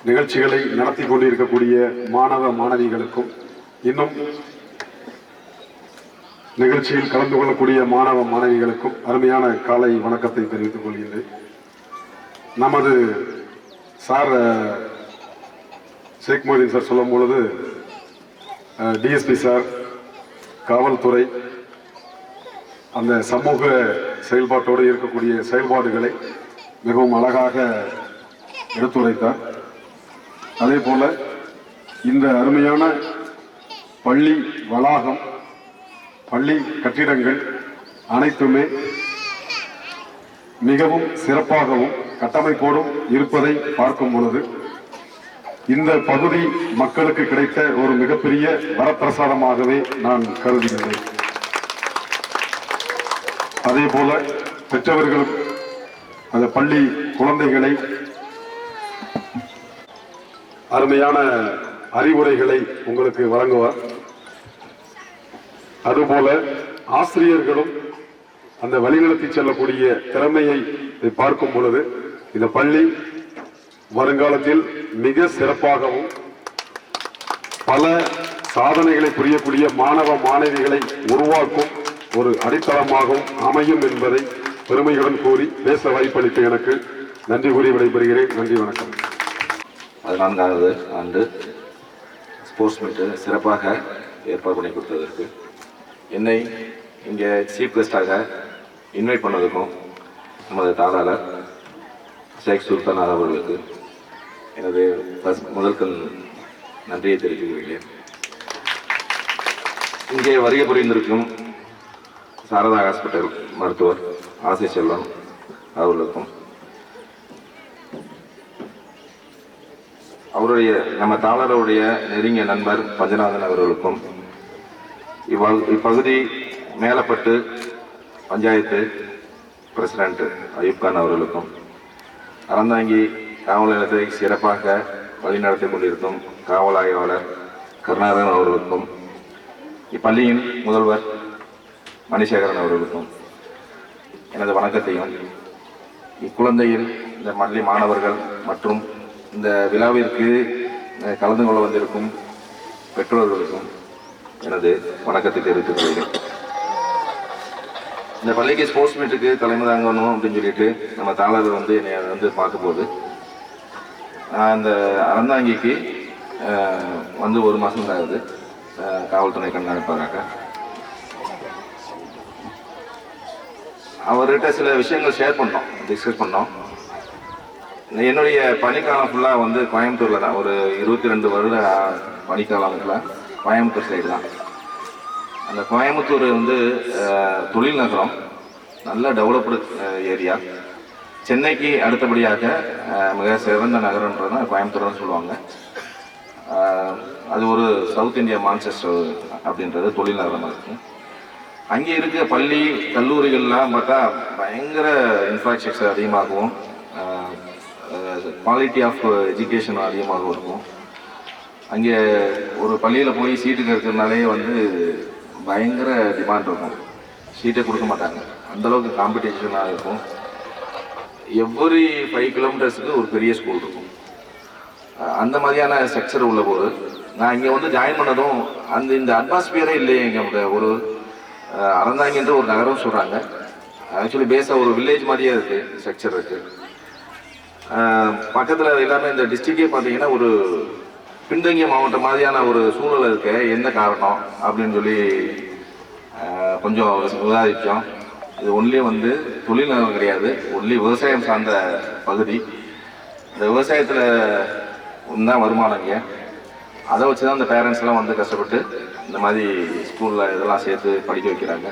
நிகழ்ச்சிகளை நடத்தி கொண்டிருக்கக்கூடிய மாணவ மாணவிகளுக்கும், இன்னும் நிகழ்ச்சியில் கலந்து கொள்ளக்கூடிய மாணவ மாணவிகளுக்கும் அருமையான காலை வணக்கத்தை தெரிவித்துக் கொள்கின்றேன். நமது சார் ஷேக் மொஹிதீன் சார் சொல்லும் பொழுது டிஎஸ்பி சார் காவல்துறை அந்த சமூக செயல்பாட்டோடு இருக்கக்கூடிய செயல்பாடுகளை மிகவும் அழகாக எடுத்துரைத்தார். அதே போல இந்த அருமையான பள்ளி வளாகம், பள்ளி கட்டிடங்கள் அனைத்துமே மிகவும் சிறப்பாகவும் கட்டமைப்போடும் இருப்பதை பார்க்கும் பொழுது இந்த பகுதி மக்களுக்கு கிடைத்த ஒரு மிகப்பெரிய வரப்பிரசாதமாகவே நான் கருதுகிறேன். அதே போல பெற்றவர்களும் அந்த பள்ளி குழந்தைகளை அருமையான அறிவுரைகளை உங்களுக்கு வழங்குவார். அதுபோல ஆசிரியர்களும் அந்த வழிநடத்தி செல்லக்கூடிய திறமையை பார்க்கும் பொழுது இந்த பள்ளி வருங்காலத்தில் மிக சிறப்பாகவும் பல சாதனைகளை புரியக்கூடிய மாணவ மாணவிகளை உருவாக்கும் ஒரு அடித்தளமாகவும் அமையும் என்பதை பெருமையுடன் கூறி பேச வாய்ப்பளித்த எனக்கு நன்றி கூறி விடைபெறுகிறேன். நன்றி, வணக்கம். 14வது ஆண்டு ஸ்போர்ட்ஸ் மீட்டு சிறப்பாக ஏற்பாடு பண்ணி கொடுத்ததற்கு, என்னை இங்கே சீஃப் கெஸ்டாக இன்வைட் பண்ணதுக்கும் நமது தாளாளர் ஷேக் சுல்தான் அவர்களுக்கு எனது முதல்கண் நன்றியை தெரிவித்துக் இங்கே வருகை புரிந்திருக்கும் சாரதா ஹாஸ்பிட்டல் மருத்துவர் ஆசை செல்வம் அவர்களுக்கும், அவருடைய நம்ம தாளருடைய நெருங்கிய நண்பர் பஞ்சநாதன் அவர்களுக்கும், இப்பகுதி மேலப்பட்டு பஞ்சாயத்து பிரசிடென்ட் அயூப் கான் அவர்களுக்கும், அறந்தாங்கி காவல் நிலையத்தை சிறப்பாக வழிநடத்தி கொண்டிருக்கும் காவல் ஆய்வாளர் கருணாகரன் அவர்களுக்கும், இப்பள்ளியின் முதல்வர் மணிசேகரன் அவர்களுக்கும் எனது வணக்கத்தையும், இக்குழந்தையில் இந்த பள்ளி மாணவர்கள் மற்றும் இந்த விழாவிற்கு கலந்து கொள்ள வந்திருக்கும் பெற்றோர்களுக்கும் எனது வணக்கத்தை தெரிவித்துக் கொள்கிறேன். இந்த பள்ளிக்கு ஸ்போர்ட்ஸ் மீட்டுக்கு தலைமை தாங்கணும் அப்படின்னு சொல்லிட்டு நம்ம தாளர் என்னை பார்க்கும்போது, நான் இந்த அறந்தாங்கிக்கு ஒரு மாதம் தான் ஆகுது காவல்துறை கண்காணிப்பாக. அவர்கிட்ட சில விஷயங்கள் ஷேர் பண்ணோம், டிஸ்கஸ் பண்ணோம். என்னுடைய பனிக்காலம் ஃபுல்லாக வந்து கோயம்புத்தூரில் தான். ஒரு 22 வருட பனிக்காலத்தில் கோயம்புத்தூர் சைடு தான். அந்த கோயம்புத்தூர் வந்து தொழில் நகரம், நல்ல டெவலப்டு ஏரியா. சென்னைக்கு அடுத்தபடியாக மிக சிறந்த நகரம்ன்றதுனா கோயம்புத்தூர்னு சொல்லுவாங்க. அது ஒரு சவுத் இந்தியா மான்செஸ்டர் அப்படின்றது தொழில் நகரமாக இருக்குது. அங்கே இருக்க பள்ளி கல்லூரிகள்லாம் பார்த்தா பயங்கர இன்ஃப்ராஸ்ட்ரக்சர் அதிகமாகவும் குவாலிட்டி ஆஃப் எஜுகேஷன் அதிகமாகவும் இருக்கும். அங்கே ஒரு பள்ளியில் போய் சீட்டுக்கு இருக்கிறதுனாலே வந்து பயங்கர டிமாண்ட் இருக்கும். சீட்டை கொடுக்க மாட்டாங்க, அந்தளவுக்கு காம்படிஷனாக இருக்கும். எவ்ரி 5 கிலோமீட்டர்ஸுக்கு ஒரு பெரிய ஸ்கூல் இருக்கும். அந்த மாதிரியான ஸ்ட்ரக்சர் உள்ள போது நான் இங்கே வந்து ஜாயின் பண்ணதும் இந்த அட்மாஸ்பியரே இல்லையே. இங்கே ஒரு அறந்தாங்கின்ற ஒரு நகரம் சொல்கிறாங்க. ஆக்சுவலி பேஸாக ஒரு வில்லேஜ் மாதிரியே இருக்குது, ஸ்ட்ரக்சர் இருக்குது. பக்கத்தில் எல்லாமே இந்த டிஸ்ட்ரிக்டே பார்த்தீங்கன்னா ஒரு பின்தங்கிய மாவட்டம் மாதிரியான ஒரு சூழ்நிலை இருக்க. என்ன காரணம் அப்படின்னு சொல்லி கொஞ்சம் விவாதித்தோம். இது ஒன்லி வந்து தொழில் நகரம் கிடையாது, ஒன்லி விவசாயம் சார்ந்த பகுதி. இந்த விவசாயத்தில் தான் வருமானம் இங்கே. அதை வச்சு தான் இந்த பேரண்ட்ஸ்லாம் வந்து கஷ்டப்பட்டு இந்த மாதிரி ஸ்கூலில் இதெல்லாம் சேர்த்து படிக்க வைக்கிறாங்க.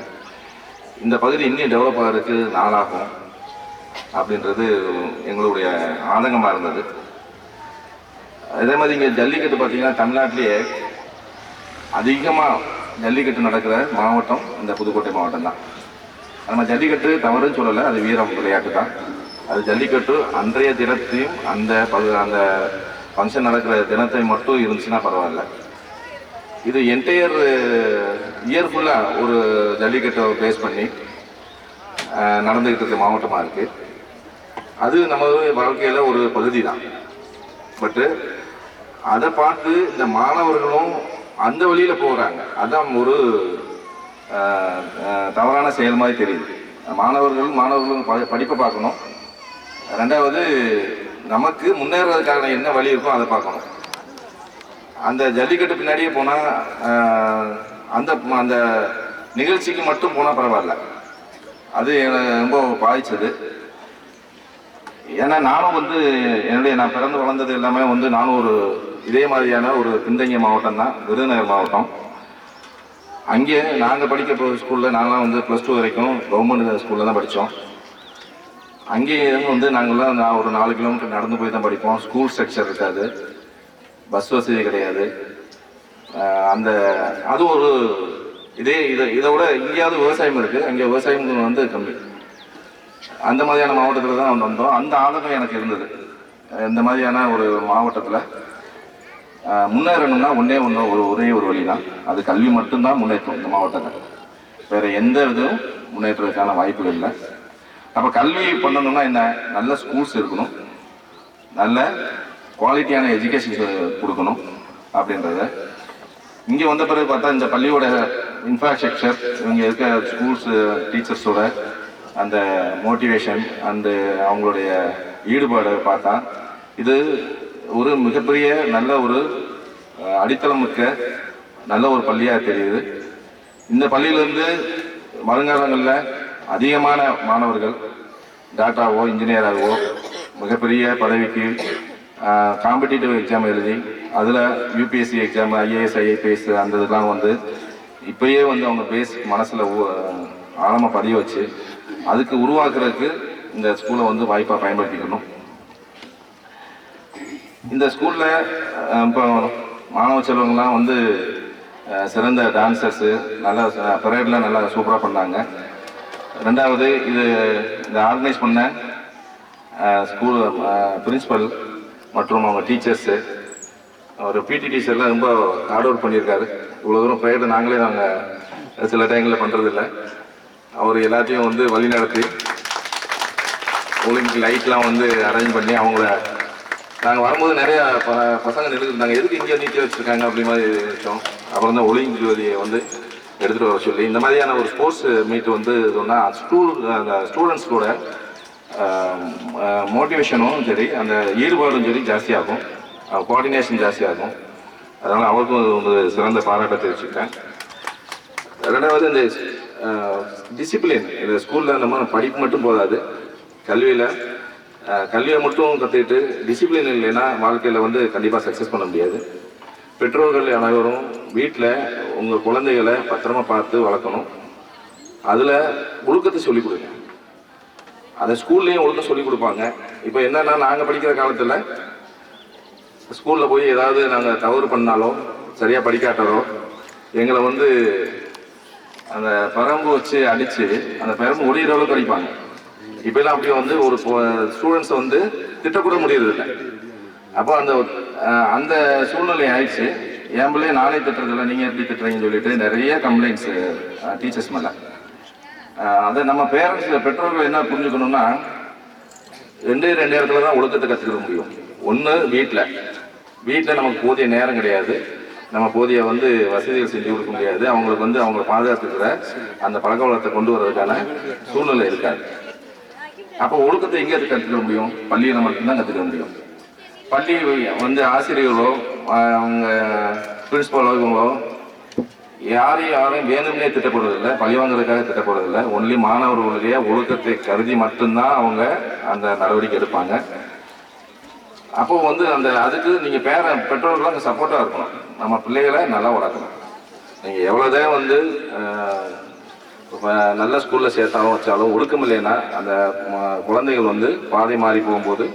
இந்த பகுதி இன்னும் டெவலப் ஆகிறதுக்கு நாளாகும் அப்படின்றது எங்களுடைய ஆதங்கமாக இருந்தது. அதே மாதிரி இங்கே ஜல்லிக்கட்டு பார்த்தீங்கன்னா தமிழ்நாட்டிலேயே அதிகமாக ஜல்லிக்கட்டு நடக்கிற மாவட்டம் இந்த புதுக்கோட்டை மாவட்டம் தான். நம்ம ஜல்லிக்கட்டு தவறுன்னு சொல்லலை, அது வீரம் விளையாட்டு தான். அது ஜல்லிக்கட்டு அன்றைய தினத்தையும் அந்த ஃபங்க்ஷன் நடக்கிற தினத்தை மட்டும் இருந்துச்சுன்னா பரவாயில்ல. இது என்டையர் இயர் ஃபுல்லாக ஒரு ஜல்லிக்கட்டை பேஸ் பண்ணி நடந்துக்கிட்டு இருக்க மாவட்டமாக இருக்குது. அது நம்ம வாழ்க்கையில் ஒரு பகுதி தான். பட்டு அதை பார்த்து இந்த மாணவர்களும் அந்த வழியில் போகிறாங்க. அதான் ஒரு தவறான செயல் மாதிரி தெரியுது. மாணவர்களும் படிப்பை பார்க்கணும். ரெண்டாவது நமக்கு முன்னேறதுக்கான என்ன வழி இருக்கோ அதை பார்க்கணும். அந்த ஜல்லிக்கட்டு பின்னாடியே போனால் அந்த நிகழ்ச்சிக்கு மட்டும் போனால் பரவாயில்ல. அது ரொம்ப பாதிச்சது. ஏன்னா நானும் வந்து நான் பிறந்து வளர்ந்தது எல்லாமே வந்து நானும் ஒரு இதே மாதிரியான ஒரு பின்தங்கிய மாவட்டம் தான், விருதுநகர் மாவட்டம். அங்கே நாங்கள் படிக்க போகிற ஸ்கூலில் நாங்களாம் வந்து +2 வரைக்கும் கவர்மெண்ட் ஸ்கூலில் தான் படித்தோம். அங்கேயும் வந்து நாங்கள்லாம் ஒரு 4 கிலோமீட்டர் நடந்து போய் தான் படிப்போம். ஸ்கூல் ஸ்ட்ரக்சர் இருக்காது, பஸ் வசதி கிடையாது. அது ஒரு இதை விட இங்கேயாவது விவசாயம் இருக்குது, அங்கே விவசாயம் வந்து கம்மி. அந்த மாதிரியான மாவட்டத்தில் தான் வந்தோம். அந்த ஆதங்கம் எனக்கு இருந்தது. இந்த மாதிரியான ஒரு மாவட்டத்தில் முன்னேறணும்னா ஒரே ஒரு வழி தான், அது கல்வி மட்டும்தான் முன்னேற்றம். இந்த மாவட்டத்தில் வேறு எந்த இதுவும் முன்னேற்றத்துக்கான வாய்ப்புகள் இல்லை. அப்போ கல்வி பண்ணணும்னா என்ன, நல்ல ஸ்கூல்ஸ் இருக்கணும், நல்ல குவாலிட்டியான எஜுகேஷன் கொடுக்கணும் அப்படின்றத. இங்கே வந்த பிறகு பார்த்தா இந்த பள்ளியோட இன்ஃப்ராஸ்ட்ரக்சர், இங்கே இருக்க ஸ்கூல்ஸ் டீச்சர்ஸோட அந்த மோட்டிவேஷன் அவங்களுடைய ஈடுபாடு பார்த்தா இது ஒரு மிகப்பெரிய நல்ல ஒரு அடித்தளம் மிக்க நல்ல ஒரு பள்ளியாக தெரியுது. இந்த பள்ளியிலேருந்து வருங்காலங்களில் அதிகமான மாணவர்கள் டாக்டராகவோ இன்ஜினியராகவோ மிகப்பெரிய பதவிக்கு காம்படிட்டிவ் எக்ஸாம் எழுதி அதில் யூபிஎஸ்சி எக்ஸாம், ஐஏஎஸ், ஐஏபிஎஸ் அந்த இதெல்லாம் வந்து இப்போயே வந்து அவங்க பேஸ் மனசில் ஆழமாக பதிய வச்சு அதுக்கு உருவாக்குறதுக்கு இந்த ஸ்கூலை வந்து வாய்ப்பாக பயன்படுத்திக்கணும். இந்த ஸ்கூலில் இப்போ மாணவ செல்வங்கள்லாம் வந்து சிறந்த டான்சர்ஸு, நல்லா பரேட்லாம் நல்லா சூப்பராக பண்ணாங்க. ரெண்டாவது இந்த ஆர்கனைஸ் பண்ண ஸ்கூல் பிரின்சிபல் மற்றும் அவங்க டீச்சர்ஸு, ஒரு பிடி டீச்சர்லாம் ரொம்ப ஹார்ட் ஒர்க் பண்ணியிருக்காரு. இவ்வளோ தூரம் ப்ரேயர் நாங்கள் சில டைங்களில் பண்ணுறதில்ல. அவர் எல்லாத்தையும் வந்து வழி நடத்தி ஒலிம்பிக் லைட்லாம் வந்து அரேஞ்ச் பண்ணி அவங்கள நாங்கள் வரும்போது நிறையா பசங்க நின்றுருந்தாங்க, எதுக்கு இங்கே நீட்டி வச்சுருக்காங்க அப்படி மாதிரி வச்சோம். அப்புறம் தான் ஒலிம்பிக் ஜோதியை வந்து எடுத்துகிட்டு வர சொல்லி இந்த மாதிரியான ஒரு ஸ்போர்ட்ஸ் மீட் வந்து சொன்னால் அந்த ஸ்டூடெண்ட்ஸோட மோட்டிவேஷனும் சரி, அந்த ஈடுபாடும் சரி ஜாஸ்தியாகும், கோஆர்டினேஷன் ஜாஸ்தியாகும். அதனால் அவருக்கும் ஒரு சிறந்த பாராட்டை தெரிவிச்சுக்கிறேன். ரெண்டாவது இந்த டிசிப்ளின், இந்த ஸ்கூலில் நம்ம படிப்பு மட்டும் போதாது, கல்வியில் கல்வியை மட்டும் கற்றுக்கிட்டு டிசிப்ளின் இல்லைன்னா வாழ்க்கையில் வந்து கண்டிப்பாக சக்ஸஸ் பண்ண முடியாது. பெற்றோர்கள் அனைவரும் வீட்டில் உங்கள் குழந்தைகளை பத்திரமா பார்த்து வளர்க்கணும். அதில் ஒழுக்கத்தை சொல்லிக் கொடுங்க. அதை ஸ்கூல்லேயும் ஒழுக்கம் சொல்லிக் கொடுப்பாங்க. இப்போ என்னென்னா, நாங்கள் படிக்கிற காலத்தில் ஸ்கூலில் போய் ஏதாவது நாங்கள் தவறு பண்ணாலோ சரியாக படிக்காட்டாலோ எங்களை வந்து அந்த பரம்பு வச்சு அடித்து அந்த பரம்பு ஒடிகிற அளவுக்கு அடிப்பாங்க. இப்போலாம் அப்படியே வந்து ஒரு ஸ்டூடெண்ட்ஸை வந்து திட்டக்கூட முடியறதில்லை. அப்போ அந்த சூழ்நிலை ஆயிடுச்சு. என் பிள்ளைய நானே திட்டுறதில்லை, நீங்கள் எப்படி திட்டுறீங்கன்னு சொல்லிட்டு நிறைய கம்ப்ளைண்ட்ஸு டீச்சர்ஸ் மேலே. அதை நம்ம பேரண்ட்ஸ் பெற்றோர்கள் என்ன புரிஞ்சுக்கணும்னா, ரெண்டு இடத்துல தான் ஒழுக்கத்தை கற்றுக்கிற முடியும். ஒன்று வீட்டில் நமக்கு போதிய நேரம் கிடையாது, நம்ம போதிய வந்து வசதிகள் செஞ்சு கொடுக்க முடியாது, அவங்களுக்கு வந்து அவங்கள பாதுகாத்துக்கிற அந்த பழக்க வழக்கத்தை கொண்டு வர்றதுக்கான சூழ்நிலை இருக்காது. அப்போ ஒழுக்கத்தை எங்கே கற்றுக்க முடியும்? பள்ளியில் மட்டும்தான் கற்றுக்க முடியும். பள்ளி வந்து ஆசிரியர்களோ அவங்க பிரின்சிபலோ இவங்களோ யாரையும் வேணும்னே திட்டப்படுறதில்லை, பழி வாங்குறதுக்காக திட்டப்படுறதில்லை. ஒன்லி மாணவர்களுடைய ஒழுக்கத்தை கருதி மட்டும்தான் அவங்க அந்த நடவடிக்கை எடுப்பாங்க. அப்போ வந்து அதுக்கு நீங்கள் பெற்றோர்கள் அங்கே சப்போர்ட்டாக இருக்கணும். நம்ம பிள்ளைகளை நல்லா வளர்க்கணும். நீங்கள் எவ்வளோதான் வந்து நல்ல ஸ்கூலில் சேர்த்தாலும் வச்சாலும் ஒழுக்கம் இல்லைன்னா அந்த குழந்தைகள் வந்து பாதை மாறி போகும்போது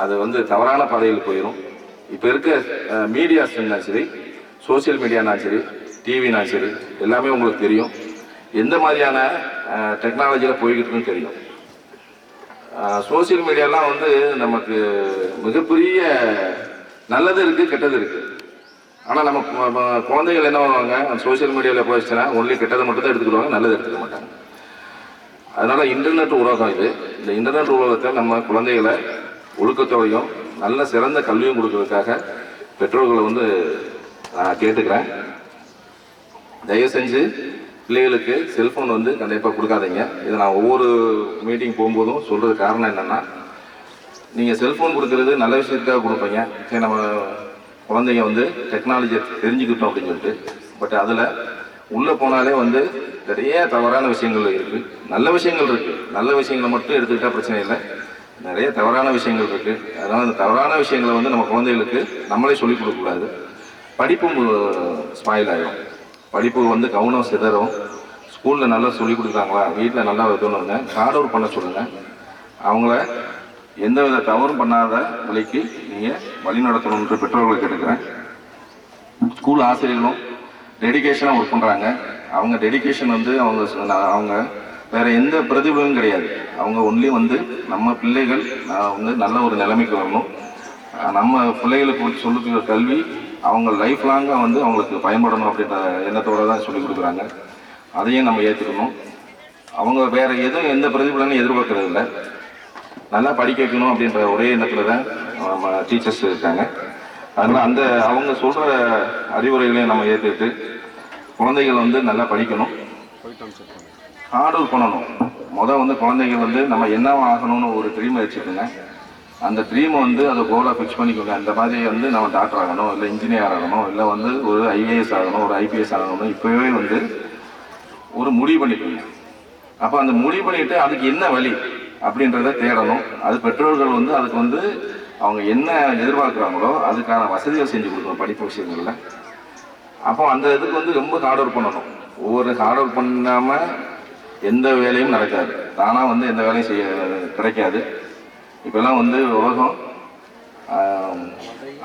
அது வந்து தவறான பாதையில் போயிடும். இப்போ இருக்க மீடியாஸ்னா சரி, சோசியல் மீடியானா சரி, டிவினா சரி, எல்லாமே உங்களுக்கு தெரியும். எந்த மாதிரியான டெக்னாலஜியில் போய்கிட்டு இருக்குன்னு தெரியும். சோசியல் மீடியாலாம் வந்து நமக்கு மிகப்பெரிய நல்லது இருக்குது, கெட்டது இருக்குது. ஆனால் நம்ம குழந்தைகள் என்ன பண்ணுவாங்க, சோசியல் மீடியாவில் போயிடுச்சுன்னா ஒன்லி கெட்டதை மட்டும் தான் எடுத்துக்கிடுவாங்க, நல்லதை எடுத்துக்க மாட்டாங்க. அதனால் இன்டர்நெட் உலகம் இது. இந்த இன்டர்நெட் உலகத்தை நம்ம குழந்தைகளை ஒழுக்கத்தோடையும் நல்ல சிறந்த கல்வியும் கொடுக்கறதுக்காக பெற்றோர்களை வந்து நான் கேட்டுக்கிறேன். தயவு செஞ்சு பிள்ளைகளுக்கு செல்ஃபோன் வந்து கண்டிப்பாக கொடுக்காதீங்க. இதை நான் ஒவ்வொரு மீட்டிங் போகும்போதும் சொல்கிறது காரணம் என்னென்னா, நீங்கள் செல்ஃபோன் கொடுக்கறது நல்ல விஷயத்துக்காக கொடுப்பீங்க. சரி, நம்ம குழந்தைங்க வந்து டெக்னாலஜியை தெரிஞ்சுக்கிட்டோம் அப்படின்னு சொல்லிட்டு. பட் அதில் உள்ளே போனாலே வந்து நிறைய தவறான விஷயங்கள் இருக்குது, நல்ல விஷயங்கள் இருக்குது. நல்ல விஷயங்களை மட்டும் எடுத்துக்கிட்டால் பிரச்சனை இல்லை, நிறைய தவறான விஷயங்கள் இருக்குது. அதனால் அந்த தவறான விஷயங்களை வந்து நம்ம குழந்தைகளுக்கு நம்மளே சொல்லிக் கொடுக்கக்கூடாது. படிப்பும் ஸ்பாயில் ஆகிடும். படிப்பு வந்து கவனம் சிதறும். ஸ்கூலில் நல்லா சொல்லிக் கொடுக்குறாங்களா, வீட்டில் நல்லா வைக்கணுங்க, ஹார்ட் ஒர்க் பண்ண சொல்லுங்கள். அவங்கள எந்தவித தவறும் பண்ணாத வழிக்கு நீங்கள் வழி நடத்தணுன்ற பெற்றோர்களை கேட்டுக்கிறேன். ஸ்கூல் ஆசிரியர்களும் டெடிக்கேஷனாக ஒர்க் பண்ணுறாங்க. அவங்க டெடிக்கேஷன் வந்து அவங்க வேறு எந்த பிரதிபலனும் கிடையாது. அவங்க ஒன்லி வந்து நம்ம பிள்ளைகள் வந்து நல்ல ஒரு நிலைமைக்கு வரணும், நம்ம பிள்ளைகளுக்கு சொல்லிக்கிற கல்வி அவங்க லைஃப் லாங்காக வந்து அவங்களுக்கு பயன்படணும் அப்படின்ற எண்ணத்தோடு தான் சொல்லிக் கொடுக்குறாங்க. அதையும் நம்ம ஏற்றுக்கணும். அவங்க வேறு எதுவும் எந்த பிரதிபலனும் எதிர்பார்க்கறது இல்லை, நல்லா படிக்க வைக்கணும் அப்படின்ற ஒரே எண்ணத்தில் தான் நம்ம டீச்சர்ஸ் இருக்காங்க. அதனால் அவங்க சொல்கிற அறிவுரைகளையும் நம்ம ஏற்றுக்கிட்டு குழந்தைகள் வந்து நல்லா படிக்கணும், ஹார்ட் ஒர்க் பண்ணணும். வந்து குழந்தைகள் வந்து நம்ம என்ன ஆகணும்னு ஒரு ட்ரீமை வச்சுக்கோங்க. அந்த ட்ரீமை வந்து அதை கோலாக ஃபிக்ஸ் பண்ணிக்கோங்க. அந்த மாதிரி வந்து நம்ம டாக்டர் ஆகணும், இல்லை இன்ஜினியர் ஆகணும், இல்லை வந்து ஒரு ஐஏஎஸ் ஆகணும், ஒரு ஐபிஎஸ் ஆகணும்னு இப்போவே வந்து ஒரு முடிவு பண்ணிக்கோங்க. அப்போ அந்த முடிவு பண்ணிவிட்டு அதுக்கு என்ன வழி அப்படின்றத தேடணும். அது பெற்றோர்கள் வந்து அதுக்கு வந்து அவங்க என்ன எதிர்பார்க்குறாங்களோ அதுக்கான வசதிகள் செஞ்சு கொடுக்கணும் படிப்பு விஷயங்களில். அப்போ அந்த இதுக்கு வந்து ரொம்ப ஹார்ட் ஒர்க் பண்ணணும். ஒவ்வொரு ஹார்ட் ஒர்க் பண்ணாமல் எந்த வேலையும் நடக்காது, தானாக வந்து எந்த வேலையும் கிடைக்காது. இப்போல்லாம் வந்து உலகம்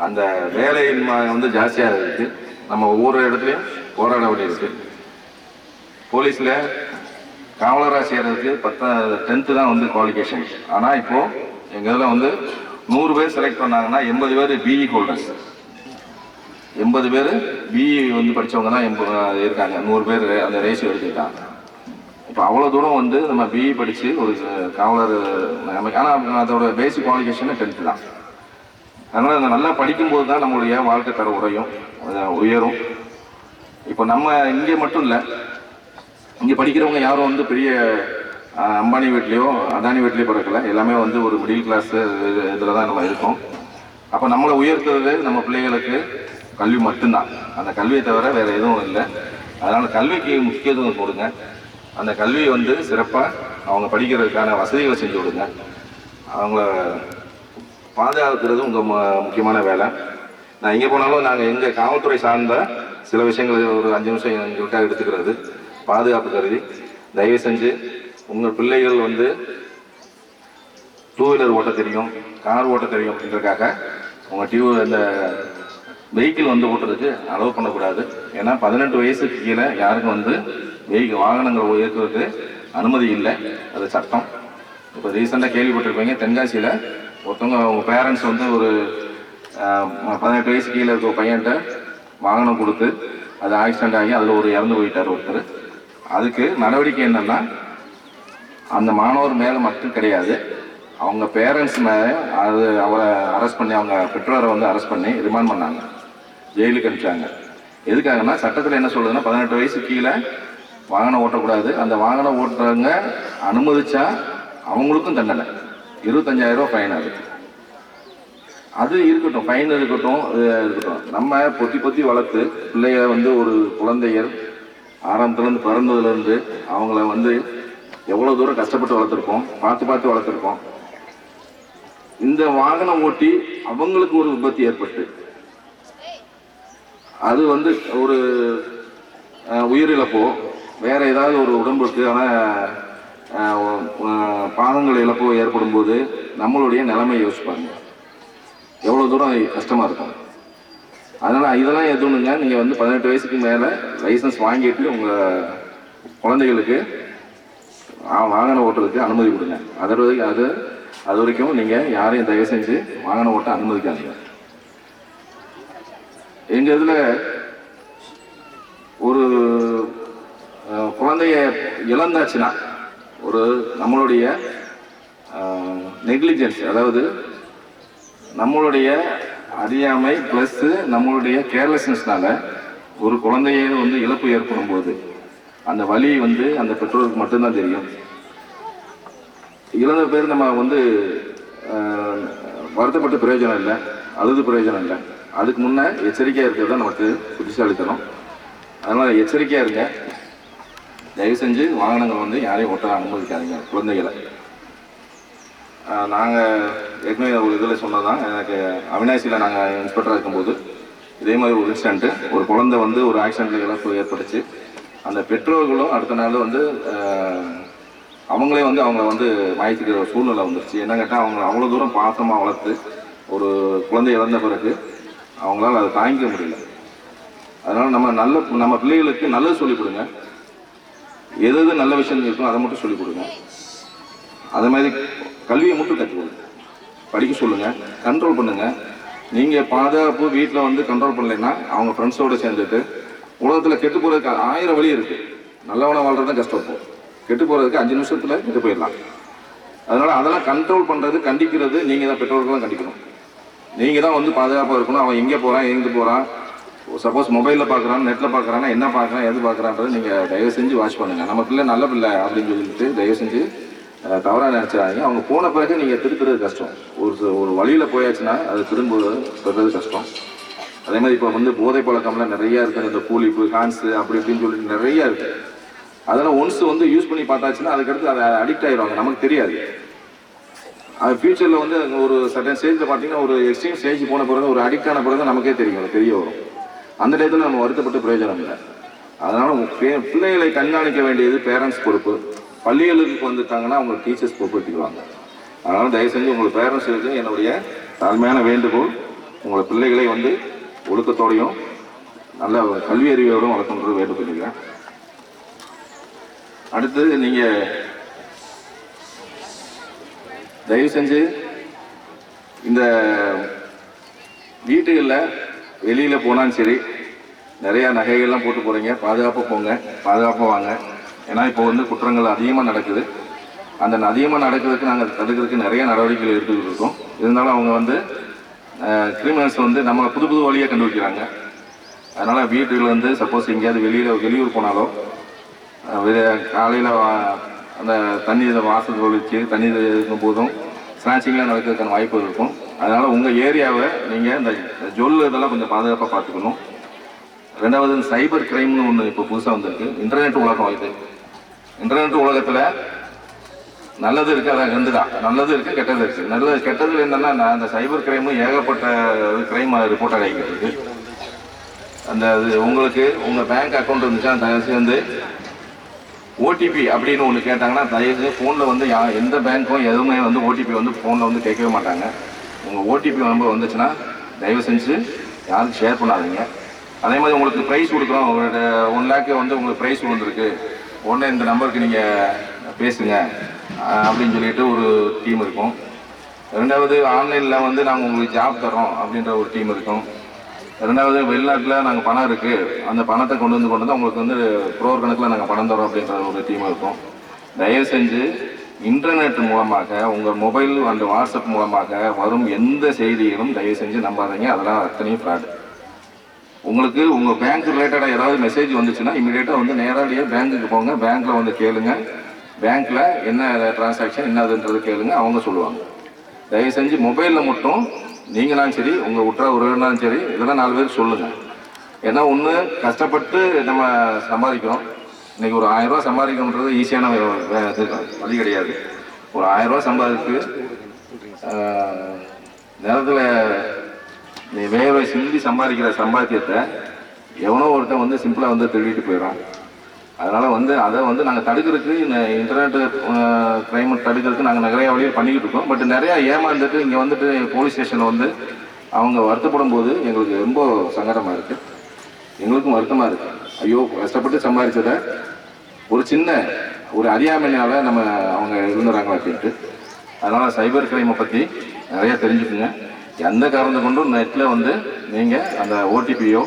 அந்த வேலையின்மை வந்து ஜாஸ்தியாக இருக்குது. நம்ம ஒவ்வொரு இடத்துலையும் போராட வேண்டியிருக்கு. போலீஸில் காவலராக செய்கிறதுக்கு 10th தான் வந்து குவாலிஃபிகேஷன். ஆனால் இப்போது எங்கள் இதில் வந்து 100 பேர் செலக்ட் பண்ணாங்கன்னா 80 பேர் பிஇ ஹோல்டர்ஸ், 80 பேர் பிஇ வந்து படித்தவங்க தான் இருக்காங்க. 100 பேர் அந்த ரேஷியோ எடுத்துக்கிட்டாங்க. இப்போ அவ்வளோ தூரம் வந்து நம்ம பிஇ படித்து ஒரு காவலர், ஆனால் அதோட பேசிக் குவாலிஃபிகேஷனு 10th தான். அதனால் அதை நல்லா படிக்கும்போது தான் நம்மளுடைய வாழ்க்கை தர உயரும். இப்போ நம்ம இங்கே மட்டும் இல்லை, இங்கே படிக்கிறவங்க யாரும் வந்து பெரிய அம்பானி வீட்லேயோ அதானி வீட்லேயோ பிறக்கல, எல்லாமே வந்து ஒரு மிடில் கிளாஸ் இதில் தான் நம்ம இருக்கோம். அப்போ நம்மளை உயர்த்துறது நம்ம பிள்ளைகளுக்கு கல்வி மட்டும்தான். அந்த கல்வியை தவிர வேறு எதுவும் இல்லை. அதனால் கல்விக்கு முக்கியத்துவம் கொடுங்க. அந்த கல்வியை வந்து சிறப்பாக அவங்க படிக்கிறதுக்கான வசதிகளை செஞ்சு கொடுங்க. அவங்கள பாதுகாக்கிறது உங்கள் முக்கியமான வேலை. நான் எங்கே போனாலும் நாங்கள் எங்கள் காவல்துறை சார்ந்த சில விஷயங்கள் ஒரு 5 நிமிஷம் எங்களுக்காக எடுத்துக்கிறது பாதுகாப்பு கருதி. தயவு செஞ்சு உங்கள் பிள்ளைகள் வந்து 2 வீலர் ஓட்ட தெரியும், கார் ஓட்ட தெரியும் அப்படின்றதுக்காக உங்கள் இந்த வெஹிக்கிள் வந்து ஓட்டுறதுக்கு அலோவ் பண்ணக்கூடாது. ஏன்னா 18 வயசுக்கு கீழே யாருக்கும் வந்து வாகனங்கள் இயக்குறதுக்கு அனுமதி இல்லை, அது சட்டம். இப்போ ரீசெண்டாக கேள்விப்பட்டிருப்பீங்க, தென்காசியில் ஒருத்தவங்க அவங்க பேரண்ட்ஸ் வந்து ஒரு 18 வயசு கீழே இருக்க பையன்கிட்ட வாகனம் கொடுத்து அது ஆக்சிடென்ட் ஆகி அதில் ஒரு இறந்து போயிட்டார் ஒருத்தர். அதுக்கு நடவடிக்கை என்னென்னா, அந்த மாணவர் மேலே மட்டும் கிடையாது, அவங்க பேரண்ட்ஸ் மேலே அது அவரை அரெஸ்ட் பண்ணி அவங்க பெற்றோரை வந்து அரெஸ்ட் பண்ணி ரிமாண்ட் பண்ணாங்க, ஜெயிலுக்கு அனுப்பிச்சாங்க. எதுக்காகனா சட்டத்தில் என்ன சொல்லுதுன்னா 18 வயசு கீழே வாகனம் ஓட்டக்கூடாது. அந்த வாகனம் ஓட்டுறவங்க அனுமதிச்சா அவங்களுக்கும் தண்டனை 25,000 ரூபா ஃபைன் ஆகுது. அது இருக்கட்டும், ஃபைன் இருக்கட்டும், இருக்கட்டும். நம்ம பொத்தி வளர்த்து பிள்ளைய வந்து ஒரு குழந்தைகள் ஆரம்பத்துலேருந்து பிறந்ததுலேருந்து அவங்கள வந்து எவ்வளோ தூரம் கஷ்டப்பட்டு வளர்த்துருக்கோம், பார்த்து வளர்த்துருக்கோம். இந்த வாகனம் ஓட்டி அவங்களுக்கு ஒரு விபத்து ஏற்பட்டு அது வந்து ஒரு உயிரிழப்போ வேற ஏதாவது ஒரு உடம்புக்கு பாகங்கள் இழப்போ ஏற்படும் போது நம்மளுடைய நிலைமையை யோசிப்பாங்க, எவ்வளோ தூரம் கஷ்டமாக இருக்கும். அதனால் இதெல்லாம் எதுவுங்க, நீங்கள் வந்து 18 வயசுக்கு மேலே லைசன்ஸ் வாங்கிட்டு உங்கள் குழந்தைகளுக்கு வாகனம் ஓட்டுறதுக்கு அனுமதி கொடுங்க. அது வரைக்கும் நீங்கள் யாரையும் தயவு செஞ்சு வாகனம் ஓட்ட அனுமதிக்காதீங்க. எங்கள் இதில் ஒரு குழந்தைய இழந்தாச்சுன்னா ஒரு நம்மளுடைய நெக்லிஜென்ஸ், அதாவது நம்மளுடைய அறியாமை ப்ளஸ் நம்மளுடைய கேர்லெஸ்னஸ்னால ஒரு குழந்தைய வந்து இழப்பு ஏற்படும் போது அந்த வலி வந்து அந்த பெற்றோருக்கு மட்டும்தான் தெரியும். இழந்த பேர் நம்ம வந்து வருத்தப்பட்ட பிரயோஜனம் இல்லை, அழுது பிரயோஜனம் இல்லை. அதுக்கு முன்னே எச்சரிக்கையாக இருக்கிறது தான் நமக்கு புத்திசாலித்தனம். அதனால் எச்சரிக்கையாக இருங்க. தயவு செஞ்சு வாகனங்கள் வந்து யாரையும் ஓட்ட அனுமதிக்காதீங்க குழந்தைகளை. நாங்கள் ஏற்கனவே ஒரு இதில் சொன்னதான், எனக்கு அவினாசியில் நாங்கள் இன்ஸ்பெக்டராக இருக்கும்போது இதே மாதிரி ஒரு இன்சிடென்ட்டு, ஒரு குழந்தை வந்து ஒரு ஆக்சிடென்ட்டில் இழப்பு ஏற்பட்டுச்சு. அந்த பெற்றோர்களும் அடுத்த நாள் வந்து அவங்களே வந்து அவங்கள வந்து மாயத்துக்கிற சூழ்நிலை வந்துருச்சு. என்ன கேட்டால் அவங்க அவ்வளோ தூரம் பாசமாக வளர்த்து ஒரு குழந்தை இழந்த பிறகு அவங்களால அதை தாங்கிக்க முடியல. அதனால் நம்ம பிள்ளைகளுக்கு நல்லது சொல்லிக் கொடுங்க, எது நல்ல விஷயம் இருக்கும் அதை மட்டும் சொல்லிக் கொடுங்க. அதே மாதிரி கல்வியை மட்டும் கற்றுக் கொடுங்க, படிக்க சொல்லுங்கள், கண்ட்ரோல் பண்ணுங்கள். நீங்கள் பாதுகாப்பு வீட்டில் வந்து கண்ட்ரோல் பண்ணலைன்னா அவங்க ஃப்ரெண்ட்ஸோடு சேர்ந்துட்டு உலகத்தில் கெட்டு போகிறதுக்கு 1000 வழி இருக்குது. நல்லவனை வாழ்றது தான் கஷ்டம். கெட்டு போகிறதுக்கு 5 நிமிஷத்தில் கெட்டு போயிடலாம். அதனால் அதெல்லாம் கண்ட்ரோல் பண்ணுறது, கண்டிக்கிறது நீங்கள் தான், பெற்றோர்கள்லாம் கண்டிக்கணும். நீங்கள் தான் வந்து பாதுகாப்பாக இருக்கணும். அவன் எங்கே போகிறான், எங்கே போகிறான், சப்போஸ் மொபைலில் பார்க்குறான், நெட்டில் பார்க்குறான்னா என்ன பார்க்குறான், எது பார்க்குறான்றது நீங்கள் தயவு செஞ்சு வாட்ச் பண்ணுங்கள். நம்ம பிள்ளை நல்ல பிள்ளை அப்படின்னு சொல்லிட்டு தயவு செஞ்சு தவறாக நினச்சாங்க. அவங்க போன பிறகு நீங்கள் திருத்துறது கஷ்டம். ஒரு வழியில் போயாச்சுன்னா அது திரும்புறது கஷ்டம். அதே மாதிரி இப்போ வந்து போதை பழக்கம்லாம் நிறையா இருக்குது. இந்த கூலிப்பு, ஹான்ஸு அப்படி இப்படின்னு சொல்லிட்டு நிறையா இருக்குது. அதெல்லாம் ஒன்ஸ் வந்து யூஸ் பண்ணி பார்த்தாச்சுன்னா அதுக்கடுத்து அதை அடிக்ட் ஆகிடுவாங்க, நமக்கு தெரியாது. அது ஃபியூச்சரில் வந்து ஒரு சர்டன் ஸ்டேஜில் பார்த்தீங்கன்னா ஒரு எக்ஸ்ட்ரீம் ஸ்டேஜ் போன பிறகு, ஒரு அடிக்ட் ஆன பிறகு நமக்கே தெரியும், தெரிய வரும். அந்த டயத்தில் நம்ம வருத்தப்பட்டு பிரயோஜனம் இல்லை. அதனால் பிள்ளைகளை கண்காணிக்க வேண்டியது பேரண்ட்ஸ் பொறுப்பு. பள்ளிகளுக்கு வந்துட்டாங்கன்னா அவங்க டீச்சர்ஸ் பொறுப்பு எடுத்துக்குவாங்க. அதனால் தயவு செஞ்சு உங்கள் பேரண்ட்ஸுக்கு என்னுடைய தாழ்மையான வேண்டுகோள், உங்களை பிள்ளைகளை வந்து ஒழுக்கத்தோடையும் நல்ல கல்வி அறிவோடும் வளர்க்கணுன்றது வேண்டுகொள்கிறேன். அடுத்து நீங்கள் தயவு செஞ்சு இந்த வீட்டுகளில் வெளியில் போனாலும் சரி, நிறையா நகைகள்லாம் போட்டு போகிறீங்க, பாதுகாப்பாக போங்க, பாதுகாப்பாக வாங்க. ஏன்னா இப்போ வந்து குற்றங்கள் அதிகமாக நடக்குது. அந்த அதிகமாக நடக்கிறதுக்கு நாங்கள் தடுக்கிறதுக்கு நிறைய நடவடிக்கைகள் எடுத்துக்கிட்டு இருக்கோம். இருந்தாலும் அவங்க வந்து கிரிமினல்ஸ் வந்து நம்ம புது வழியை கண்டுபிடிக்கிறாங்க. அதனால் வீட்டுகள் வந்து சப்போஸ் எங்கேயாவது வெளியூர் போனாலோ காலையில் அந்த தண்ணீர் வாசல் ஒழிச்சு தண்ணீர் இருக்கும் போதும் ஸ்நாச்சிங்லாம் நடக்கிறதுக்கான வாய்ப்பு இருக்கும். அதனால் உங்கள் ஏரியாவை நீங்கள் இந்த ஜொல் இதெல்லாம் கொஞ்சம் பாதுகாப்பாக பார்த்துக்கணும். ரெண்டாவது சைபர் கிரைம்னு ஒன்று இப்போ புதுசாக வந்திருக்கு. இன்டர்நெட் உலகம் இது. இன்டர்நெட் உலகத்தில் நல்லது இருக்குது, அதான் ரெண்டு தான். நல்லது இருக்குது, கெட்டது இருக்குது. நல்லது கெட்டது என்னென்னா, நான் அந்த சைபர் கிரைமும் ஏகப்பட்ட கிரைம் ரிப்போர்ட்டாக ஆகிக்கிறது. அந்த அது உங்களுக்கு உங்கள் பேங்க் அக்கௌண்ட் இருந்துச்சுன்னா தயவுசெய்து வந்து ஓடிபி அப்படின்னு ஒன்று கேட்டாங்கன்னா தயவுசெய்து ஃபோனில் வந்து எந்த பேங்க்கும் எதுவுமே வந்து ஓடிபி வந்து ஃபோனில் வந்து கேட்கவே மாட்டாங்க. உங்கள் ஓடிபி நம்பர் வந்துச்சுன்னா தயவு செஞ்சு யாரும் ஷேர் பண்ணாதீங்க. அதே மாதிரி உங்களுக்கு ப்ரைஸ் கொடுக்குறோம், உங்களோட 1 லேக்கு வந்து உங்களுக்கு ப்ரைஸ் விழுந்துருக்கு, உடனே இந்த நம்பருக்கு நீங்கள் பேசுங்க அப்படின்னு சொல்லிட்டு ஒரு டீம் இருக்கும். ரெண்டாவது ஆன்லைனில் வந்து நாங்கள் உங்களுக்கு ஜாப் தரோம் அப்படின்ற ஒரு டீம் இருக்கும். ரெண்டாவது வெளிநாட்டில் நாங்கள் பணம் இருக்குது, அந்த பணத்தை கொண்டு வந்து உங்களுக்கு வந்து க்ரோர் கணக்கில் நாங்கள் பணம் தரோம் அப்படின்ற ஒரு டீம் இருக்கும். தயவு செஞ்சு இன்டர்நெட் மூலமாக உங்கள் மொபைல் அந்த வாட்ஸ்அப் மூலமாக வரும் எந்த செய்திகளும் தயவு செஞ்சு நம்பாதீங்க. அதெல்லாம் அத்தனையும் ஃப்ராடு. உங்களுக்கு உங்கள் பேங்க் ரிலேட்டடாக ஏதாவது மெசேஜ் வந்துச்சுன்னா இமீடியட்டாக வந்து நேரடியாக பேங்க்குக்கு போங்க, பேங்க்கில் வந்து கேளுங்க, பேங்க்கில் என்ன டிரான்சாக்ஷன் என்னதுன்றது கேளுங்க, அவங்க சொல்லுவாங்க. தயவு செஞ்சு மொபைலில் மட்டும் நீங்களாலும் சரி உங்கள் உற்றார் உறவினரும் சரி இதெல்லாம் 4 பேருக்கு சொல்லுங்கள். ஏன்னா ஒன்று கஷ்டப்பட்டு நம்ம சம்பாதிக்கிறோம். இன்றைக்கி ஒரு 1000 ரூபா சம்பாதிக்கணுன்றது ஈஸியான வழி கிடையாது. ஒரு 1000 ரூபா சம்பாதிக்கு நேரத்தில் நீ வேலை சிந்தி சம்பாதிக்கிற சம்பாத்தியத்தை எவனோ ஒருத்தன் வந்து சிம்பிளாக வந்து திருடிட்டு போயிடும். அதனால் வந்து அதை வந்து நாங்கள் தடுக்கிறதுக்கு இந்த இன்டர்நெட் க்ரைம் தடுக்கிறதுக்கு நாங்கள் நிறையா வழியில் பண்ணிக்கிட்டு இருக்கோம். பட் நிறையா ஏமாந்துட்டு இங்கே வந்துட்டு போலீஸ் ஸ்டேஷனில் வந்து அவங்க வருத்தப்படும் போது எங்களுக்கு ரொம்ப சங்கடமாக இருக்குது, எங்களுக்கும் வருத்தமாக இருக்குது. ஐயோ கஷ்டப்பட்டு சம்பாதிச்சதை ஒரு சின்ன ஒரு அறியாமையால் நம்ம அவங்க இருந்துறாங்க அப்படின்ட்டு. அதனால் சைபர் கிரைமை பற்றி நிறையா தெரிஞ்சுக்குங்க. எந்த காரணத்தை கொண்டும் நெட்டில் வந்து நீங்கள் அந்த ஓடிபியோ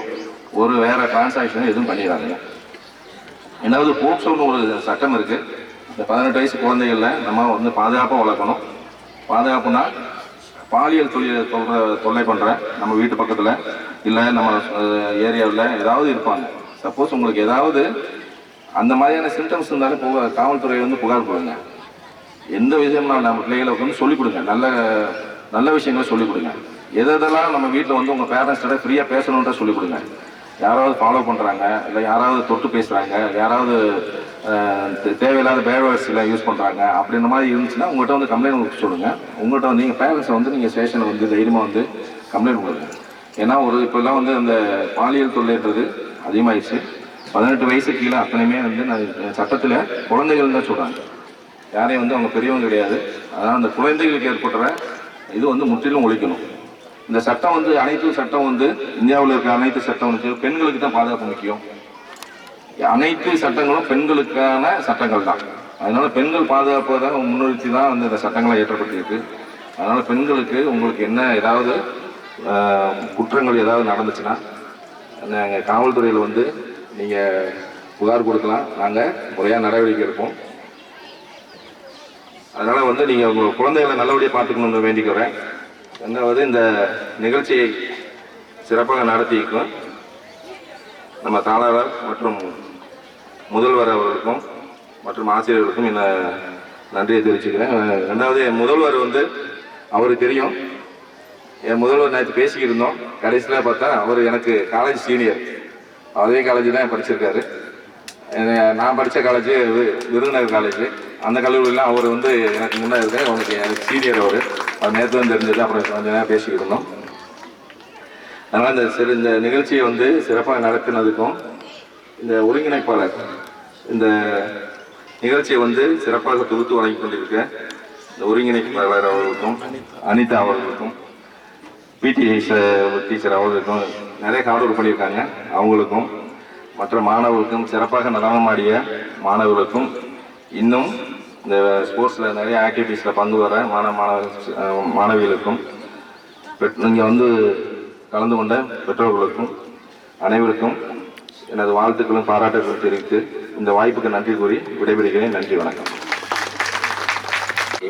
ஒரு வேறு டிரான்சாக்ஷனோ எதுவும் பண்ணிடாதீங்க. ஏன்னாவது போக்சோன்னு ஒரு சட்டம் இருக்குது. இந்த 18 வயசு குழந்தைகளில் நம்ம வந்து பாதுகாப்பாக வளர்க்கணும். பாதுகாப்புனா பாலியல் தொல்லை பண்ணுற நம்ம வீட்டு பக்கத்தில் இல்லை நம்ம ஏரியாவில் ஏதாவது இருப்பாங்க. சப்போஸ் உங்களுக்கு ஏதாவது அந்த மாதிரியான சிம்டம்ஸ் இருந்தாலும் காவல்துறை வந்து புகார் கொடுங்க. எந்த விஷயம்னா நம்ம பிள்ளைகளுக்கு வந்து சொல்லிக் கொடுங்க, நல்ல விஷயங்களை சொல்லிக் கொடுங்க. எதெல்லாம் நம்ம வீட்டில் வந்து உங்கள் பேரண்ட்ஸ்கிட்ட ஃப்ரீயாக பேசணுன்ற சொல்லிக் கொடுங்க. யாராவது ஃபாலோ பண்ணுறாங்க இல்லை யாராவது தொட்டு பேசுகிறாங்க, யாராவது தேவையில்லாத பேட்வேர்ட்ஸ்லாம் யூஸ் பண்ணுறாங்க அப்படின்ற மாதிரி இருந்துச்சுன்னா உங்கள்கிட்ட வந்து கம்ப்ளைண்ட் சொல்லுங்கள். உங்கள்கிட்ட வந்து நீங்கள் பேரண்ட்ஸை வந்து நீங்கள் ஸ்டேஷனில் வந்து தைரியமாக வந்து கம்ப்ளைண்ட் கொடுங்க. ஏன்னா இப்போல்லாம் வந்து அந்த பாலியல் தொல்லைன்றது அதிகமாகிடுச்சு. 18 வயசு கீழே அத்தனையுமே வந்து நான் சட்டத்தில் குழந்தைகள் தான் சொல்கிறாங்க, யாரையும் வந்து அவங்க பெரியவங்க கிடையாது. அதனால் அந்த குழந்தைகளுக்கு ஏற்படுற இது வந்து முற்றிலும் ஒழிக்கணும். இந்த சட்டம் வந்து அனைத்து சட்டம் வந்து இந்தியாவில் இருக்க அனைத்து சட்டம் வந்து பெண்களுக்கு தான் பாதுகாப்பு முக்கியம். அனைத்து சட்டங்களும் பெண்களுக்கான சட்டங்கள் தான். அதனால பெண்கள் பாதுகாப்பு தான் முன்னிறுத்தி தான் வந்து இந்த சட்டங்களை ஏற்றப்பட்டிருக்கு. அதனால பெண்களுக்கு உங்களுக்கு என்ன ஏதாவது குற்றங்கள் ஏதாவது நடந்துச்சுன்னா நாங்கள் காவல்துறையில் வந்து நீங்கள் புகார் கொடுக்கலாம், நாங்கள் முறையாக நடவடிக்கை எடுப்போம். அதனால் வந்து நீங்கள் உங்கள் குழந்தைகளை நல்லபடியாக பார்த்துக்கணும்னு வேண்டிக்கிறேன். ரெண்டாவது இந்த நிகழ்ச்சியை சிறப்பாக நடத்தியிருக்கோம் நம்ம தாளாளர் மற்றும் முதல்வர் அவர்களுக்கும் மற்றும் ஆசிரியர்களுக்கும் இந்த நன்றியை தெரிவிச்சுக்கிறேன். ரெண்டாவது என் முதல்வர் வந்து அவருக்கு தெரியும், என் முதல்வர் நேற்று பேசிக்கிட்டு இருந்தோம். கடைசியில் பார்த்தா அவர் எனக்கு காலேஜ் சீனியர், அதே காலேஜ் தான் படிச்சிருக்காரு. நான் படித்த காலேஜ் விருதுநகர் காலேஜ். அந்த கல்லூரிலாம் அவர் வந்து எனக்கு முன்னே இருக்கேன், எனக்கு சீனியர் அவர் நேற்று தான் தெரிஞ்சது. அப்புறம் கொஞ்ச நேரம் பேசிக்கிட்டு இருந்தோம். அதனால் இந்த நிகழ்ச்சியை வந்து சிறப்பாக நடத்தினதுக்கும் இந்த ஒருங்கிணைப்பாளர் இந்த நிகழ்ச்சியை வந்து சிறப்பாக தொகுத்து வழங்கி கொண்டிருக்க இந்த ஒருங்கிணைப்பாளர் அவர்களுக்கும் அனிதா அவர்களுக்கும் பிடி டீச்சர் அவர்களுக்கும் நிறைய ஹார்ட் பண்ணியிருக்காங்க. அவங்களுக்கும் மற்ற மாணவர்களுக்கும் சிறப்பாக நடனமாடிய மாணவர்களுக்கும் இன்னும் இந்த ஸ்போர்ட்ஸில் நிறைய ஆக்டிவிட்டீஸில் பங்கு வர மாணவிகளுக்கும் இங்கே வந்து கலந்து கொண்ட பெற்றோர்களுக்கும் அனைவருக்கும் எனது வாழ்த்துக்களும் பாராட்டுகளும் தெரிவித்து இந்த வாய்ப்புக்கு நன்றி கூறி விடைபெறுகிறேன். நன்றி, வணக்கம்.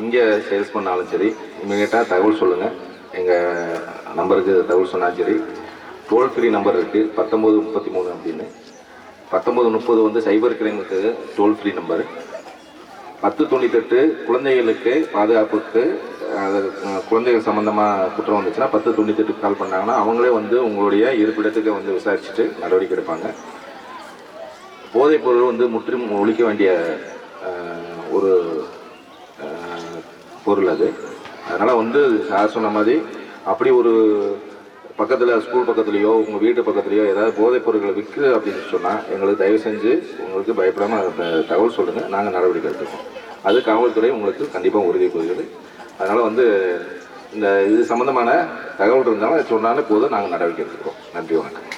எங்கே சேல்ஸ் பண்ணாலும் சரி இமீடியட்டாக தகவல் சொல்லுங்கள். எங்கள் நம்பருக்கு தகவல் சொன்னாலும் சரி. டோல் ஃப்ரீ நம்பர் இருக்குது 1933 அப்படின்னு. 1930 வந்து சைபர் கிரைமுக்கு டோல் ஃப்ரீ நம்பர். 1098 குழந்தைகளுக்கு பாதுகாப்புக்கு குழந்தைகள் சம்மந்தமாக குற்றம் வந்துச்சுன்னா 1098 கால் பண்ணாங்கன்னா அவங்களே வந்து உங்களுடைய இருப்பிடத்துக்கு வந்து விசாரிச்சுட்டு நடவடிக்கை எடுப்பாங்க. போதைப்பொருள் வந்து முற்றிலும் ஒழிக்க வேண்டிய ஒரு பொருள் அது. அதனால் வந்து சார் சொன்ன மாதிரி அப்படி ஒரு பக்கத்தில் ஸ்கூல் பக்கத்துலேயோ உங்கள் வீட்டு பக்கத்துலேயோ ஏதாவது போதைப் பொருட்களை விற்குது அப்படின்னு சொன்னால் எங்களுக்கு தயவு செஞ்சு உங்களுக்கு பயப்படாமல் தகவல் சொல்லுங்கள், நாங்கள் நடவடிக்கை எடுத்துக்கோம். அது காவல்துறை உங்களுக்கு கண்டிப்பாக உறுதி கூறுகிறது. அதனால் வந்து இந்த இது சம்மந்தமான தகவல் இருந்தாலும் சொன்னாலே போதும், நாங்கள் நடவடிக்கை எடுத்துக்கிறோம். நன்றி, வணக்கம்.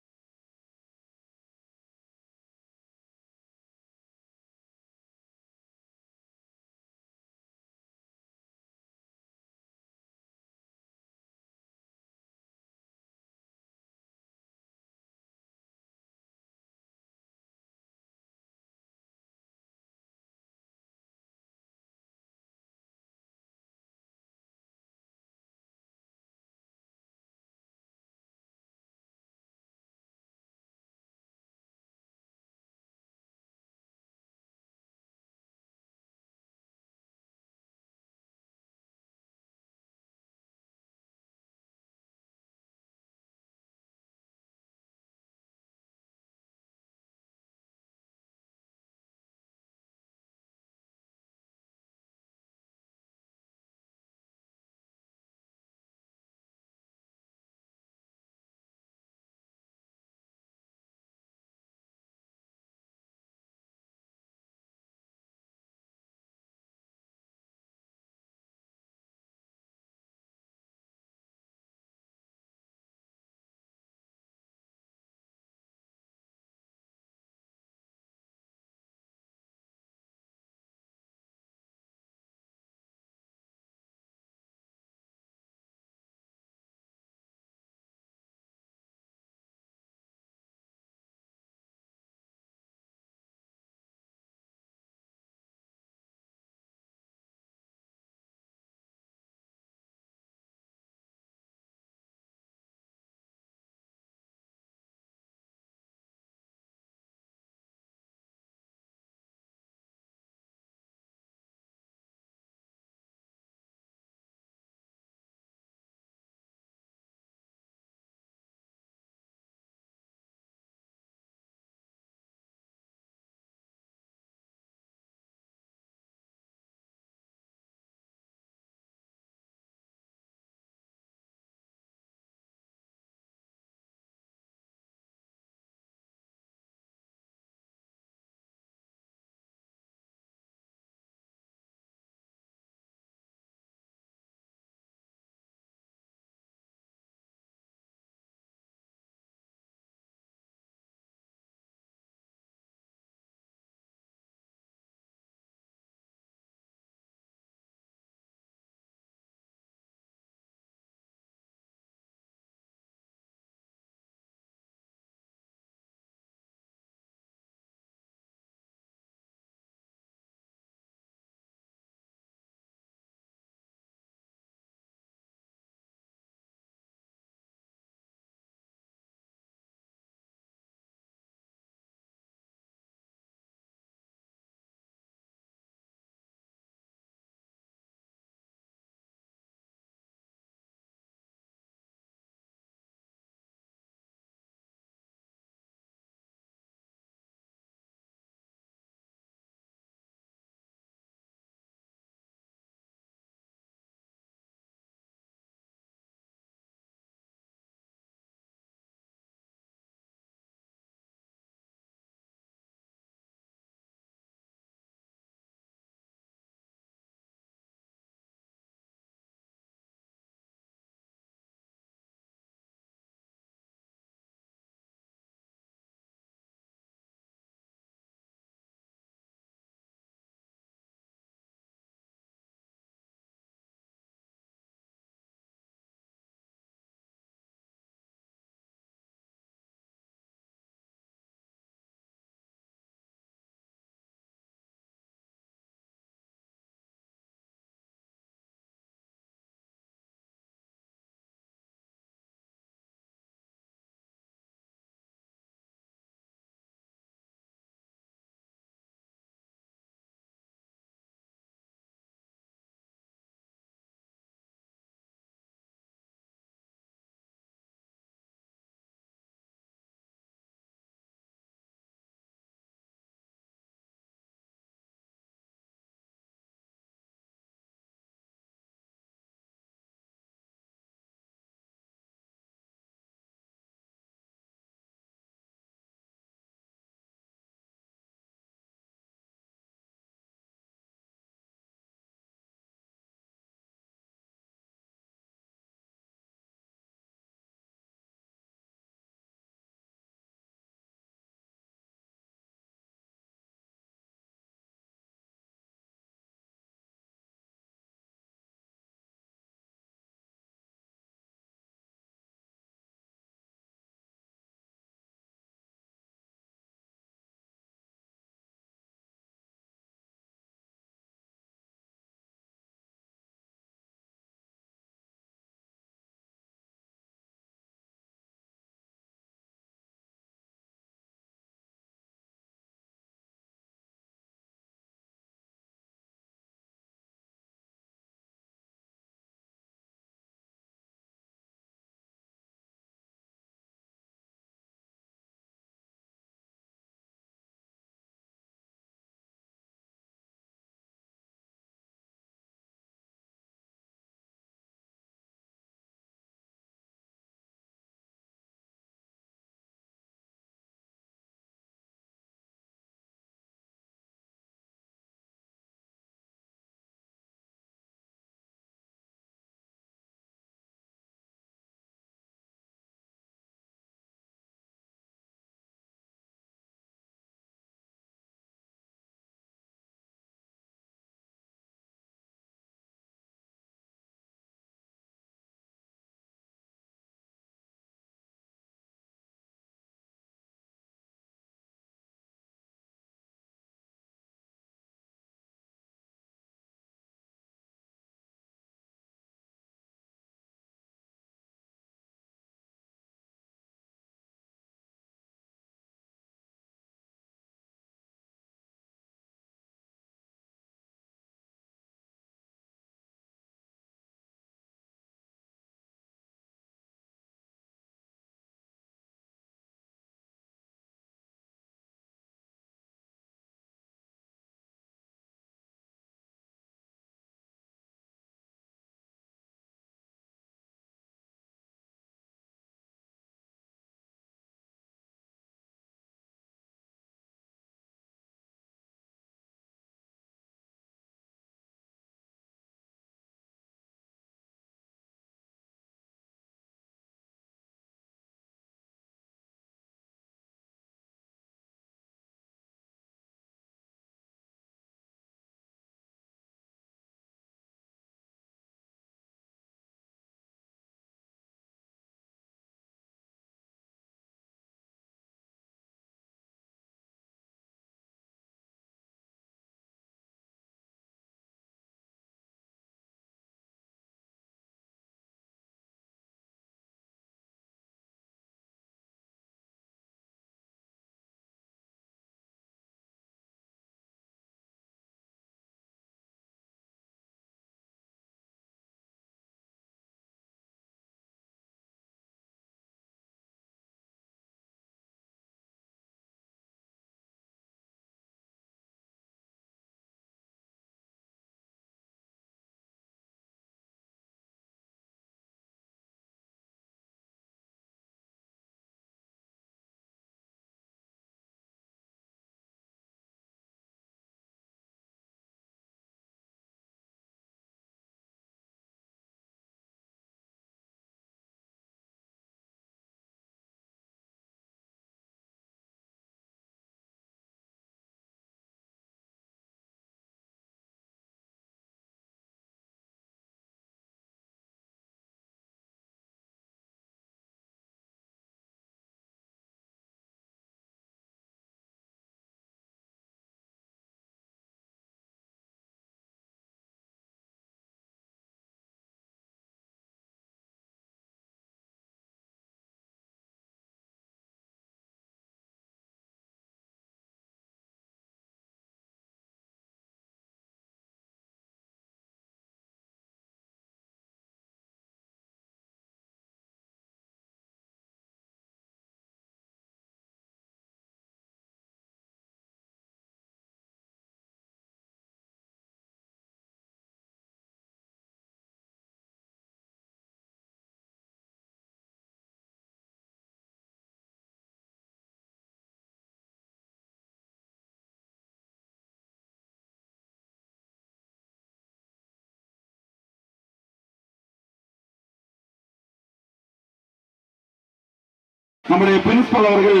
நம்முடைய பிரின்சிபல் அவர்கள்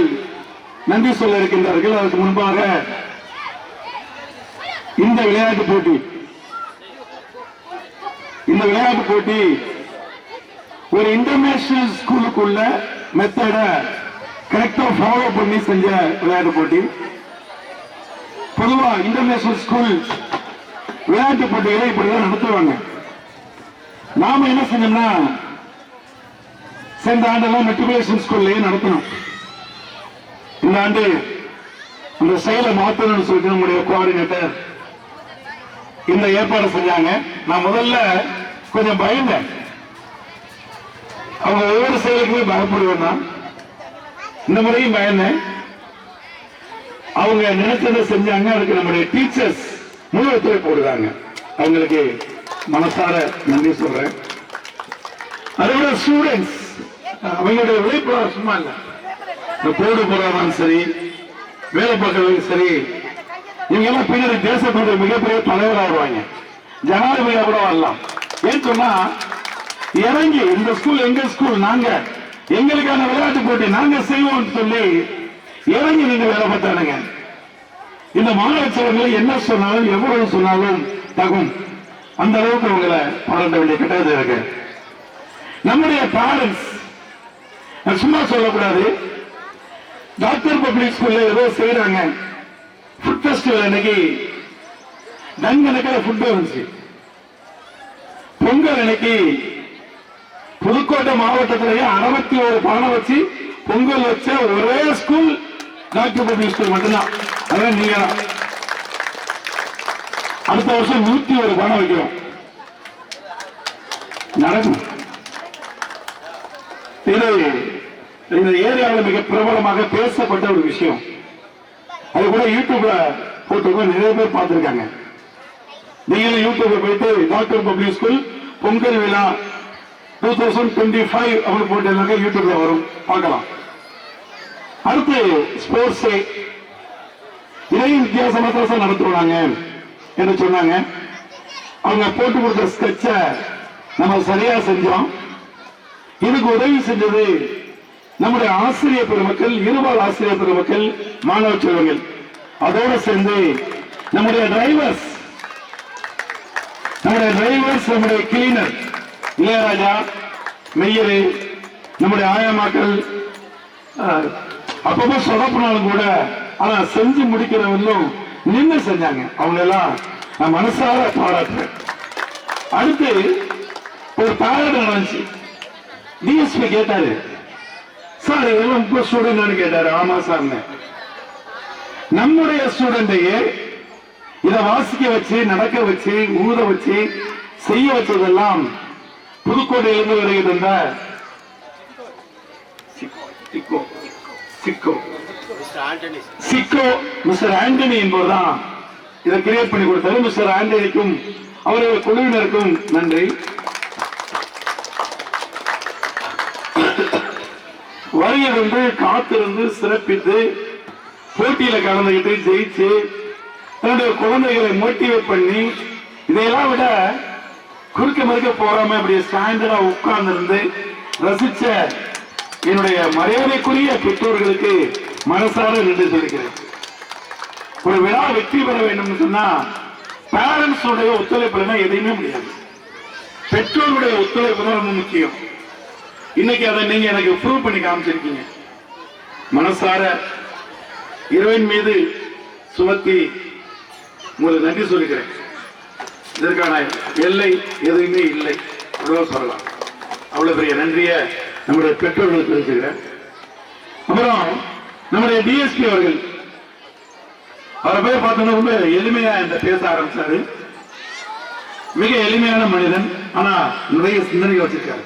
நன்றி சொல்ல இருக்கின்றார்கள். அதற்கு முன்பாக இந்த விளையாட்டு போட்டி ஒரு இன்டர்நேஷனல் ஸ்கூலுக்குள்ள மெத்தட கரெக்டா ஃபாலோ பண்ணி செஞ்ச விளையாட்டு போட்டி. பொதுவா இன்டர்நேஷனல் ஸ்கூல் விளையாட்டு போட்டிகளை இப்படிதான் நடத்துவாங்க. நாம என்ன செஞ்சோம்னா சென்ற ஆண்டெல்லாம் மெட்ரிகுலேஷன் ஸ்கூல்லயே நடத்தணும். இந்த ஆண்டு அந்த செயலை மாற்றணும்னு சொல்லிட்டு நம்முடைய கோஆர்டினேட்டர் இந்த ஏற்பாடு செஞ்சாங்க. நான் முதல்ல கொஞ்சம் பயந்தேன். அவங்க ஒவ்வொரு செயலுக்குமே பயப்படுவேன். தான் இந்த முறையும் பயந்தேன். அவங்க நினைச்சதை செஞ்சாங்க. அதுக்கு நம்முடைய டீச்சர்ஸ் முழு ஒத்துழைப்பு போடுறாங்க. அவங்களுக்கு மனசார நன்றி சொல்றேன். அதை விட ஸ்டூடெண்ட்ஸ் அவங்களுடைய உழைப்பு சும்மா இல்லை. இந்த போர்டு போடுறதாலும் சரி, வேலை பார்க்கறதும் சரி, இவங்க எல்லாம் பின்னாடி தேசத்துடைய மிகப்பெரிய தலைவராக ஜனாதிபதியா கூட வரலாம். ஏன்னு சொன்னா இறங்கி இந்த ஸ்கூல் எங்க ஸ்கூல், நாங்க எங்களுக்கான விளையாட்டு போட்டி நாங்க செய்வோம் சொல்லி இறங்கி நீங்க வேலை பார்த்தானுங்க. இந்த மாணவ செல்வங்களை என்ன சொன்னாலும் எவ்வளவு சொன்னாலும் தகும். அந்த அளவுக்கு அவங்களை பாராட்ட வேண்டிய கட்டாயத்தில் இருக்கு. நம்முடைய பேரண்ட்ஸ் சும்மா சொல்லக்கூடாது. டாக்டர் பப்ளிக் ஸ்கூல்ல ஏதோ செய்யறாங்க. ஃபுட் ஃபெஸ்டிவல் அன்னைக்கு டன் கணக்கில் ஃபுட் வந்துச்சு. பொங்கல் அன்னைக்கு புதுக்கோட்டை மாவட்டத்திலேயே 61 பானை வச்சு பொங்கல் வச்ச ஒரே ஸ்கூல் டாக்டர் பப்ளிக் ஸ்கூல் மட்டும்தான். அதான் நீங்க அடுத்த வருஷம் 101 பானை வைக்கிறோம். நடக்கும். இந்த ஏரியாவில் மிக பிரபலமாக பேசப்பட்ட ஒரு விஷயம். அது கூட யூடியூப்ல போட்டு நிறைய பேர் பார்த்திருக்காங்க. நீங்களும் யூடியூப்ல போயிட்டு டாக்டர் பப்ளிக் ஸ்கூல் பொங்கல் விழா 2025 அப்படின்னு போட்டு யூடியூப்ல வரும், பார்க்கலாம். அடுத்து ஸ்போர்ட்ஸ் டே, இதையும் வித்தியாசமா நடத்துவாங்க என்று சொன்னாங்க. அவங்க போட்டு கொடுத்த ஸ்கெட்ச நம்ம சரியா செஞ்சோம். இதுக்கு உதவி செஞ்சது நம்முடைய ஆசிரியர் பெருமக்கள், இருபால் ஆசிரியர் பெருமக்கள், மாணவ செல்வங்கள். அதோடு சேர்ந்து நம்முடைய டிரைவர்ஸ், நம்முடைய கிளீனர் இளையராஜா, மெய்யரு, நம்முடைய ஆயமாக்கள் அப்பப்போ சொதப்பினாலும் கூட ஆனா செஞ்சு முடிக்கிறவங்களும் நின்று செஞ்சாங்க. அவங்க எல்லாம் நான் மனசார பாராட்டுறேன். அடுத்து ஒரு பாராட்டு நடந்துச்சு. டிஎஸ்பி கேட்டாரு, சார் இதெல்லாம் உங்க ஸ்டூடெண்ட் கேட்டாரு. ஆமா சார். நம்முடைய ஸ்டூடெண்டையே இதை வாசிக்க வச்சு, நடக்க வச்சு, ஊத வச்சு, செய்ய வச்சதெல்லாம் புதுக்கோட்டையிலிருந்து வருகின்ற சிக்கோ மிஸ்டர் ஆண்டனி என்பதுதான் இதை கிரியேட் பண்ணி கொடுத்தாரு. மிஸ்டர் ஆண்டனிக்கும் அவருடைய குழுவினருக்கும் நன்றி. வருகிறது காத்திருந்து சிறப்பித்து போட்டியில கலந்துகிட்டு ஜெயிச்சு தன்னுடைய குழந்தைகளை மோட்டிவேட் பண்ணி, இதையெல்லாம் விட குறுக்க மறுக்க போறாம இப்படி ஸ்டாண்டர்டா உட்கார்ந்து இருந்து ரசிச்ச என்னுடைய மரியாதைக்குரிய பெற்றோர்களுக்கு மனசார நன்றி சொல்லிக்கிறேன். ஒரு விழா வெற்றி பெற வேண்டும் சொன்னா பேரண்ட்ஸ் ஒத்துழைப்பு எதையுமே முடியாது. பெற்றோருடைய ஒத்துழைப்பு தான் ரொம்ப முக்கியம். இன்னைக்கு அதை நீங்க எனக்கு ப்ரூவ் பண்ணி காமிச்சிருக்கீங்க. மனசார இறைவன் மீது சுமத்தி உங்களுக்கு நன்றி சொல்லிக்கிறேன். இதற்கான எல்லை எதுவுமே இல்லை சொல்லலாம். அவ்வளவு பெரிய நன்றிய நம்முடைய பெற்றோர்களுக்கு தெரிவிச்சுக்கிறேன். அப்புறம் நம்முடைய டிஎஸ்பி அவர்கள், அவரை போய் பார்த்தோன்னா ரொம்ப எளிமையா இந்த பேச ஆரம்பிச்சாரு. மிக எளிமையான மனிதன், ஆனா நிறைய சிந்தனைகள் வச்சிருக்காரு.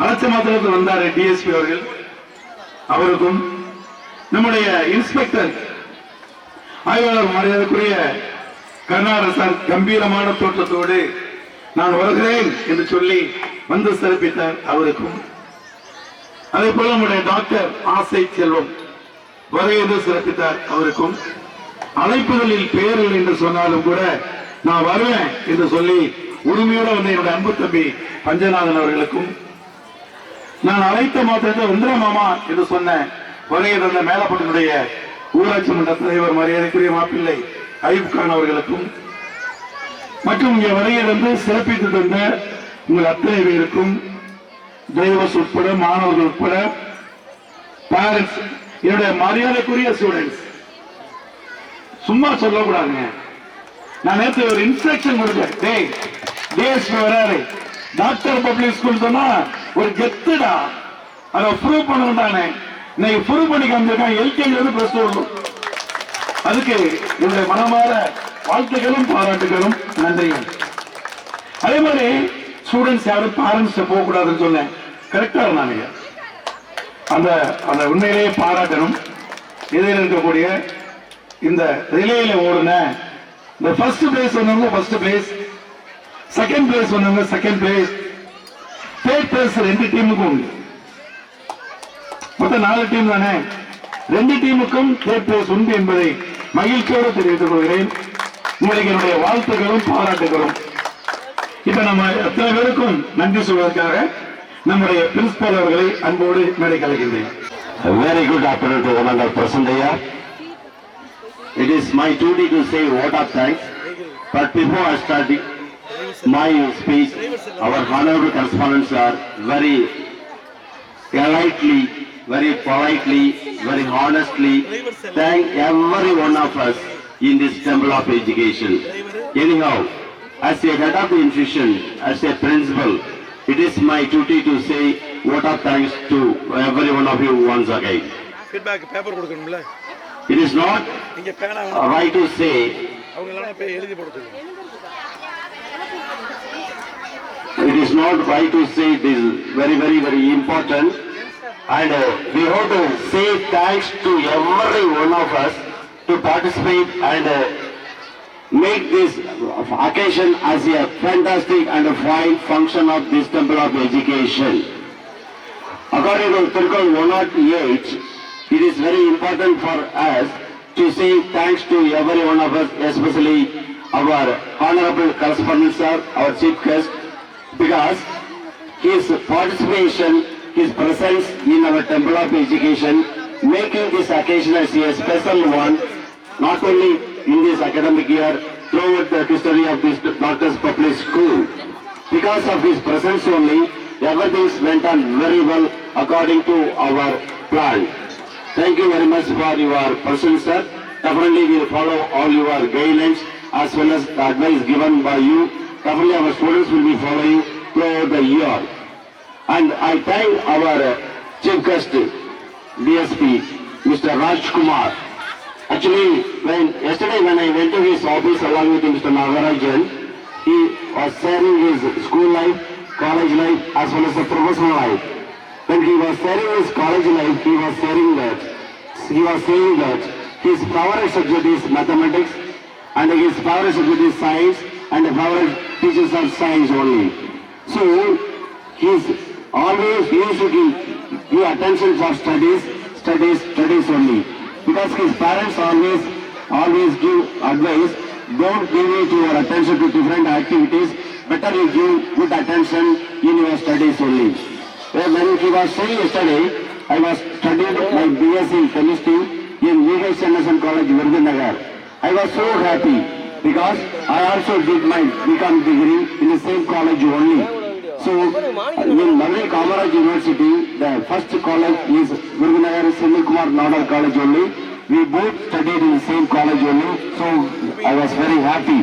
அலட்ச மாத்திரத்தில் வந்தாரு டிஎஸ்பி அவர்கள். அவருக்கும் நம்முடைய இன்ஸ்பெக்டர் ஆய்வாளர் மரியாதைக்குரிய கருணாகரன் சார் கம்பீரமான தோற்றத்தோடு நான் வருகிறேன் என்று சொல்லி வந்து சிறப்பித்தார். அவருக்கும் அதே போல நம்முடைய டாக்டர் ஆசை செல்வம் வருகை சிறப்பித்தார். அவருக்கும் அழைப்புகளில் பெயர்கள் என்று சொன்னாலும் கூட நான் வருவேன் என்று சொல்லி உரிமையோடு வந்த என்னுடைய அன்பு தம்பி பஞ்சநாதன் அவர்களுக்கும் நான் அழைத்த மாத்திரத்தை வெந்திர மாமா என்று சொன்ன வருகை தந்த மேலப்பட்டினுடைய ஊராட்சி மன்ற தலைவர் மரியாதைக்குரிய மாப்பிள்ளை ஐயூப் கான் அவர்களுக்கும் மற்றும் இங்கே வருகை தந்து சிறப்பித்து தந்த உங்கள் அத்தனை பேருக்கும் டிரைவர்ஸ் உட்பட மாணவர்கள் உட்பட பேரண்ட்ஸ், என்னுடைய மரியாதைக்குரிய ஸ்டூடெண்ட்ஸ், சும்மா சொல்லக்கூடாதுங்க. நான் நேற்று ஒரு இன்ஸ்ட்ரக்ஷன் கொடுத்தேன். வராரு டாக்டர் பப்ளிக் ஸ்கூல் சொன்னா ஒரு கெத்துடா, அதை ப்ரூவ் பண்ணணும்டானே. இன்னைக்கு ப்ரூவ் பண்ணி காமிச்சிருக்கான். எல்கேஜி வந்து பிளஸ் 2. அதுக்கு என்னுடைய மனமாற வாழ்த்துக்களும் பாராட்டுகளும் நன்றியும். அதே மாதிரி ஸ்டூடெண்ட்ஸ் யாரும் பேரண்ட்ஸ் போக கூடாதுன்னு சொன்னேன். கரெக்டா இருந்தாங்க. அந்த அந்த உண்மையிலேயே பாராட்டணும். இதில் இருக்கக்கூடிய இந்த ரிலேயில ஓடுன இந்த ஃபர்ஸ்ட் பிளேஸ் வந்தவங்க ஃபர்ஸ்ட் பிளேஸ், செகண்ட் பிளேஸ் வந்தவங்க செகண்ட் பிளேஸ், தேர்ட் பிளேஸ் 2 டீமுக்கும் உண்டு. மொத்தம் 4 டீம் தானே. 2 டீமுக்கும் தேர்ட் பிளேஸ் உண்டு என்பதை மகிழ்ச்சியோடு தெரிவித்துக் கொள்கிறேன். உங்களுக்கு என்னுடைய வாழ்த்துக்களும் பாராட்டுகளும். இப்ப நம்ம எத்தனை பேருக்கும் நன்றி சொல்வதற்காக நம்முடைய பிரின்சிபல் அவர்களை அன்போடு மேடை கலைக்கின்றேன். Very good afternoon to one and all present here. It is my duty to say vote of thanks, but before I start my speech, our honorable correspondents are very politely, very honestly thank every one of us in this temple of education. Anyhow, as a head of the institution, as a principal, it is my duty to say vote of thanks to every one of you once again. Feedback paper கொடுக்கணும்ல. It is not நீங்க பேனா right to say, அவங்க எல்லாம் போய் எழுதி போட சொல்லுங்க. it is not right to say it is very important, and we have to say thanks to every one of us to participate and make this occasion as a fantastic and a fine function of this temple of education. According to Tirukkural 108, it is very important for us to say thanks to every one of us, especially our honorable correspondent sir, our chief guest, because his participation, his presence in our temple of education, making this occasion as a special one, not only in this academic year, throughout the history of this Doctors Public School. Because of his presence only, everything went on very well according to our plan. Thank you very much for your presence, sir. Definitely we will follow all your guidelines as well as the advice given by you. Definitely our students will be following throughout the year. And I thank our chief guest, DSP, Mr. Raj Kumar. Actually, yesterday when I went to his office along with Mr. Nagarajan, he was sharing his school life, college life as well as the professional life. When he was sharing his college life, he was saying that his favorite subject is mathematics and his favorite subject is science and the favorite teachers are science only. So he always used to give attention for studies only. Because his parents always give advice, don't give your attention to different activities, better you give good attention in your studies only. When he was saying yesterday, I was studying my BSc chemistry in V.H. Anderson College, Virudhunagar. I was so happy because I also did my BCom degree in the same college only. So, in Madurai Kamaraj University, the first college is Virudhunagar Sunil Kumar Nodal College only. We both studied in the same college only, so I was very happy.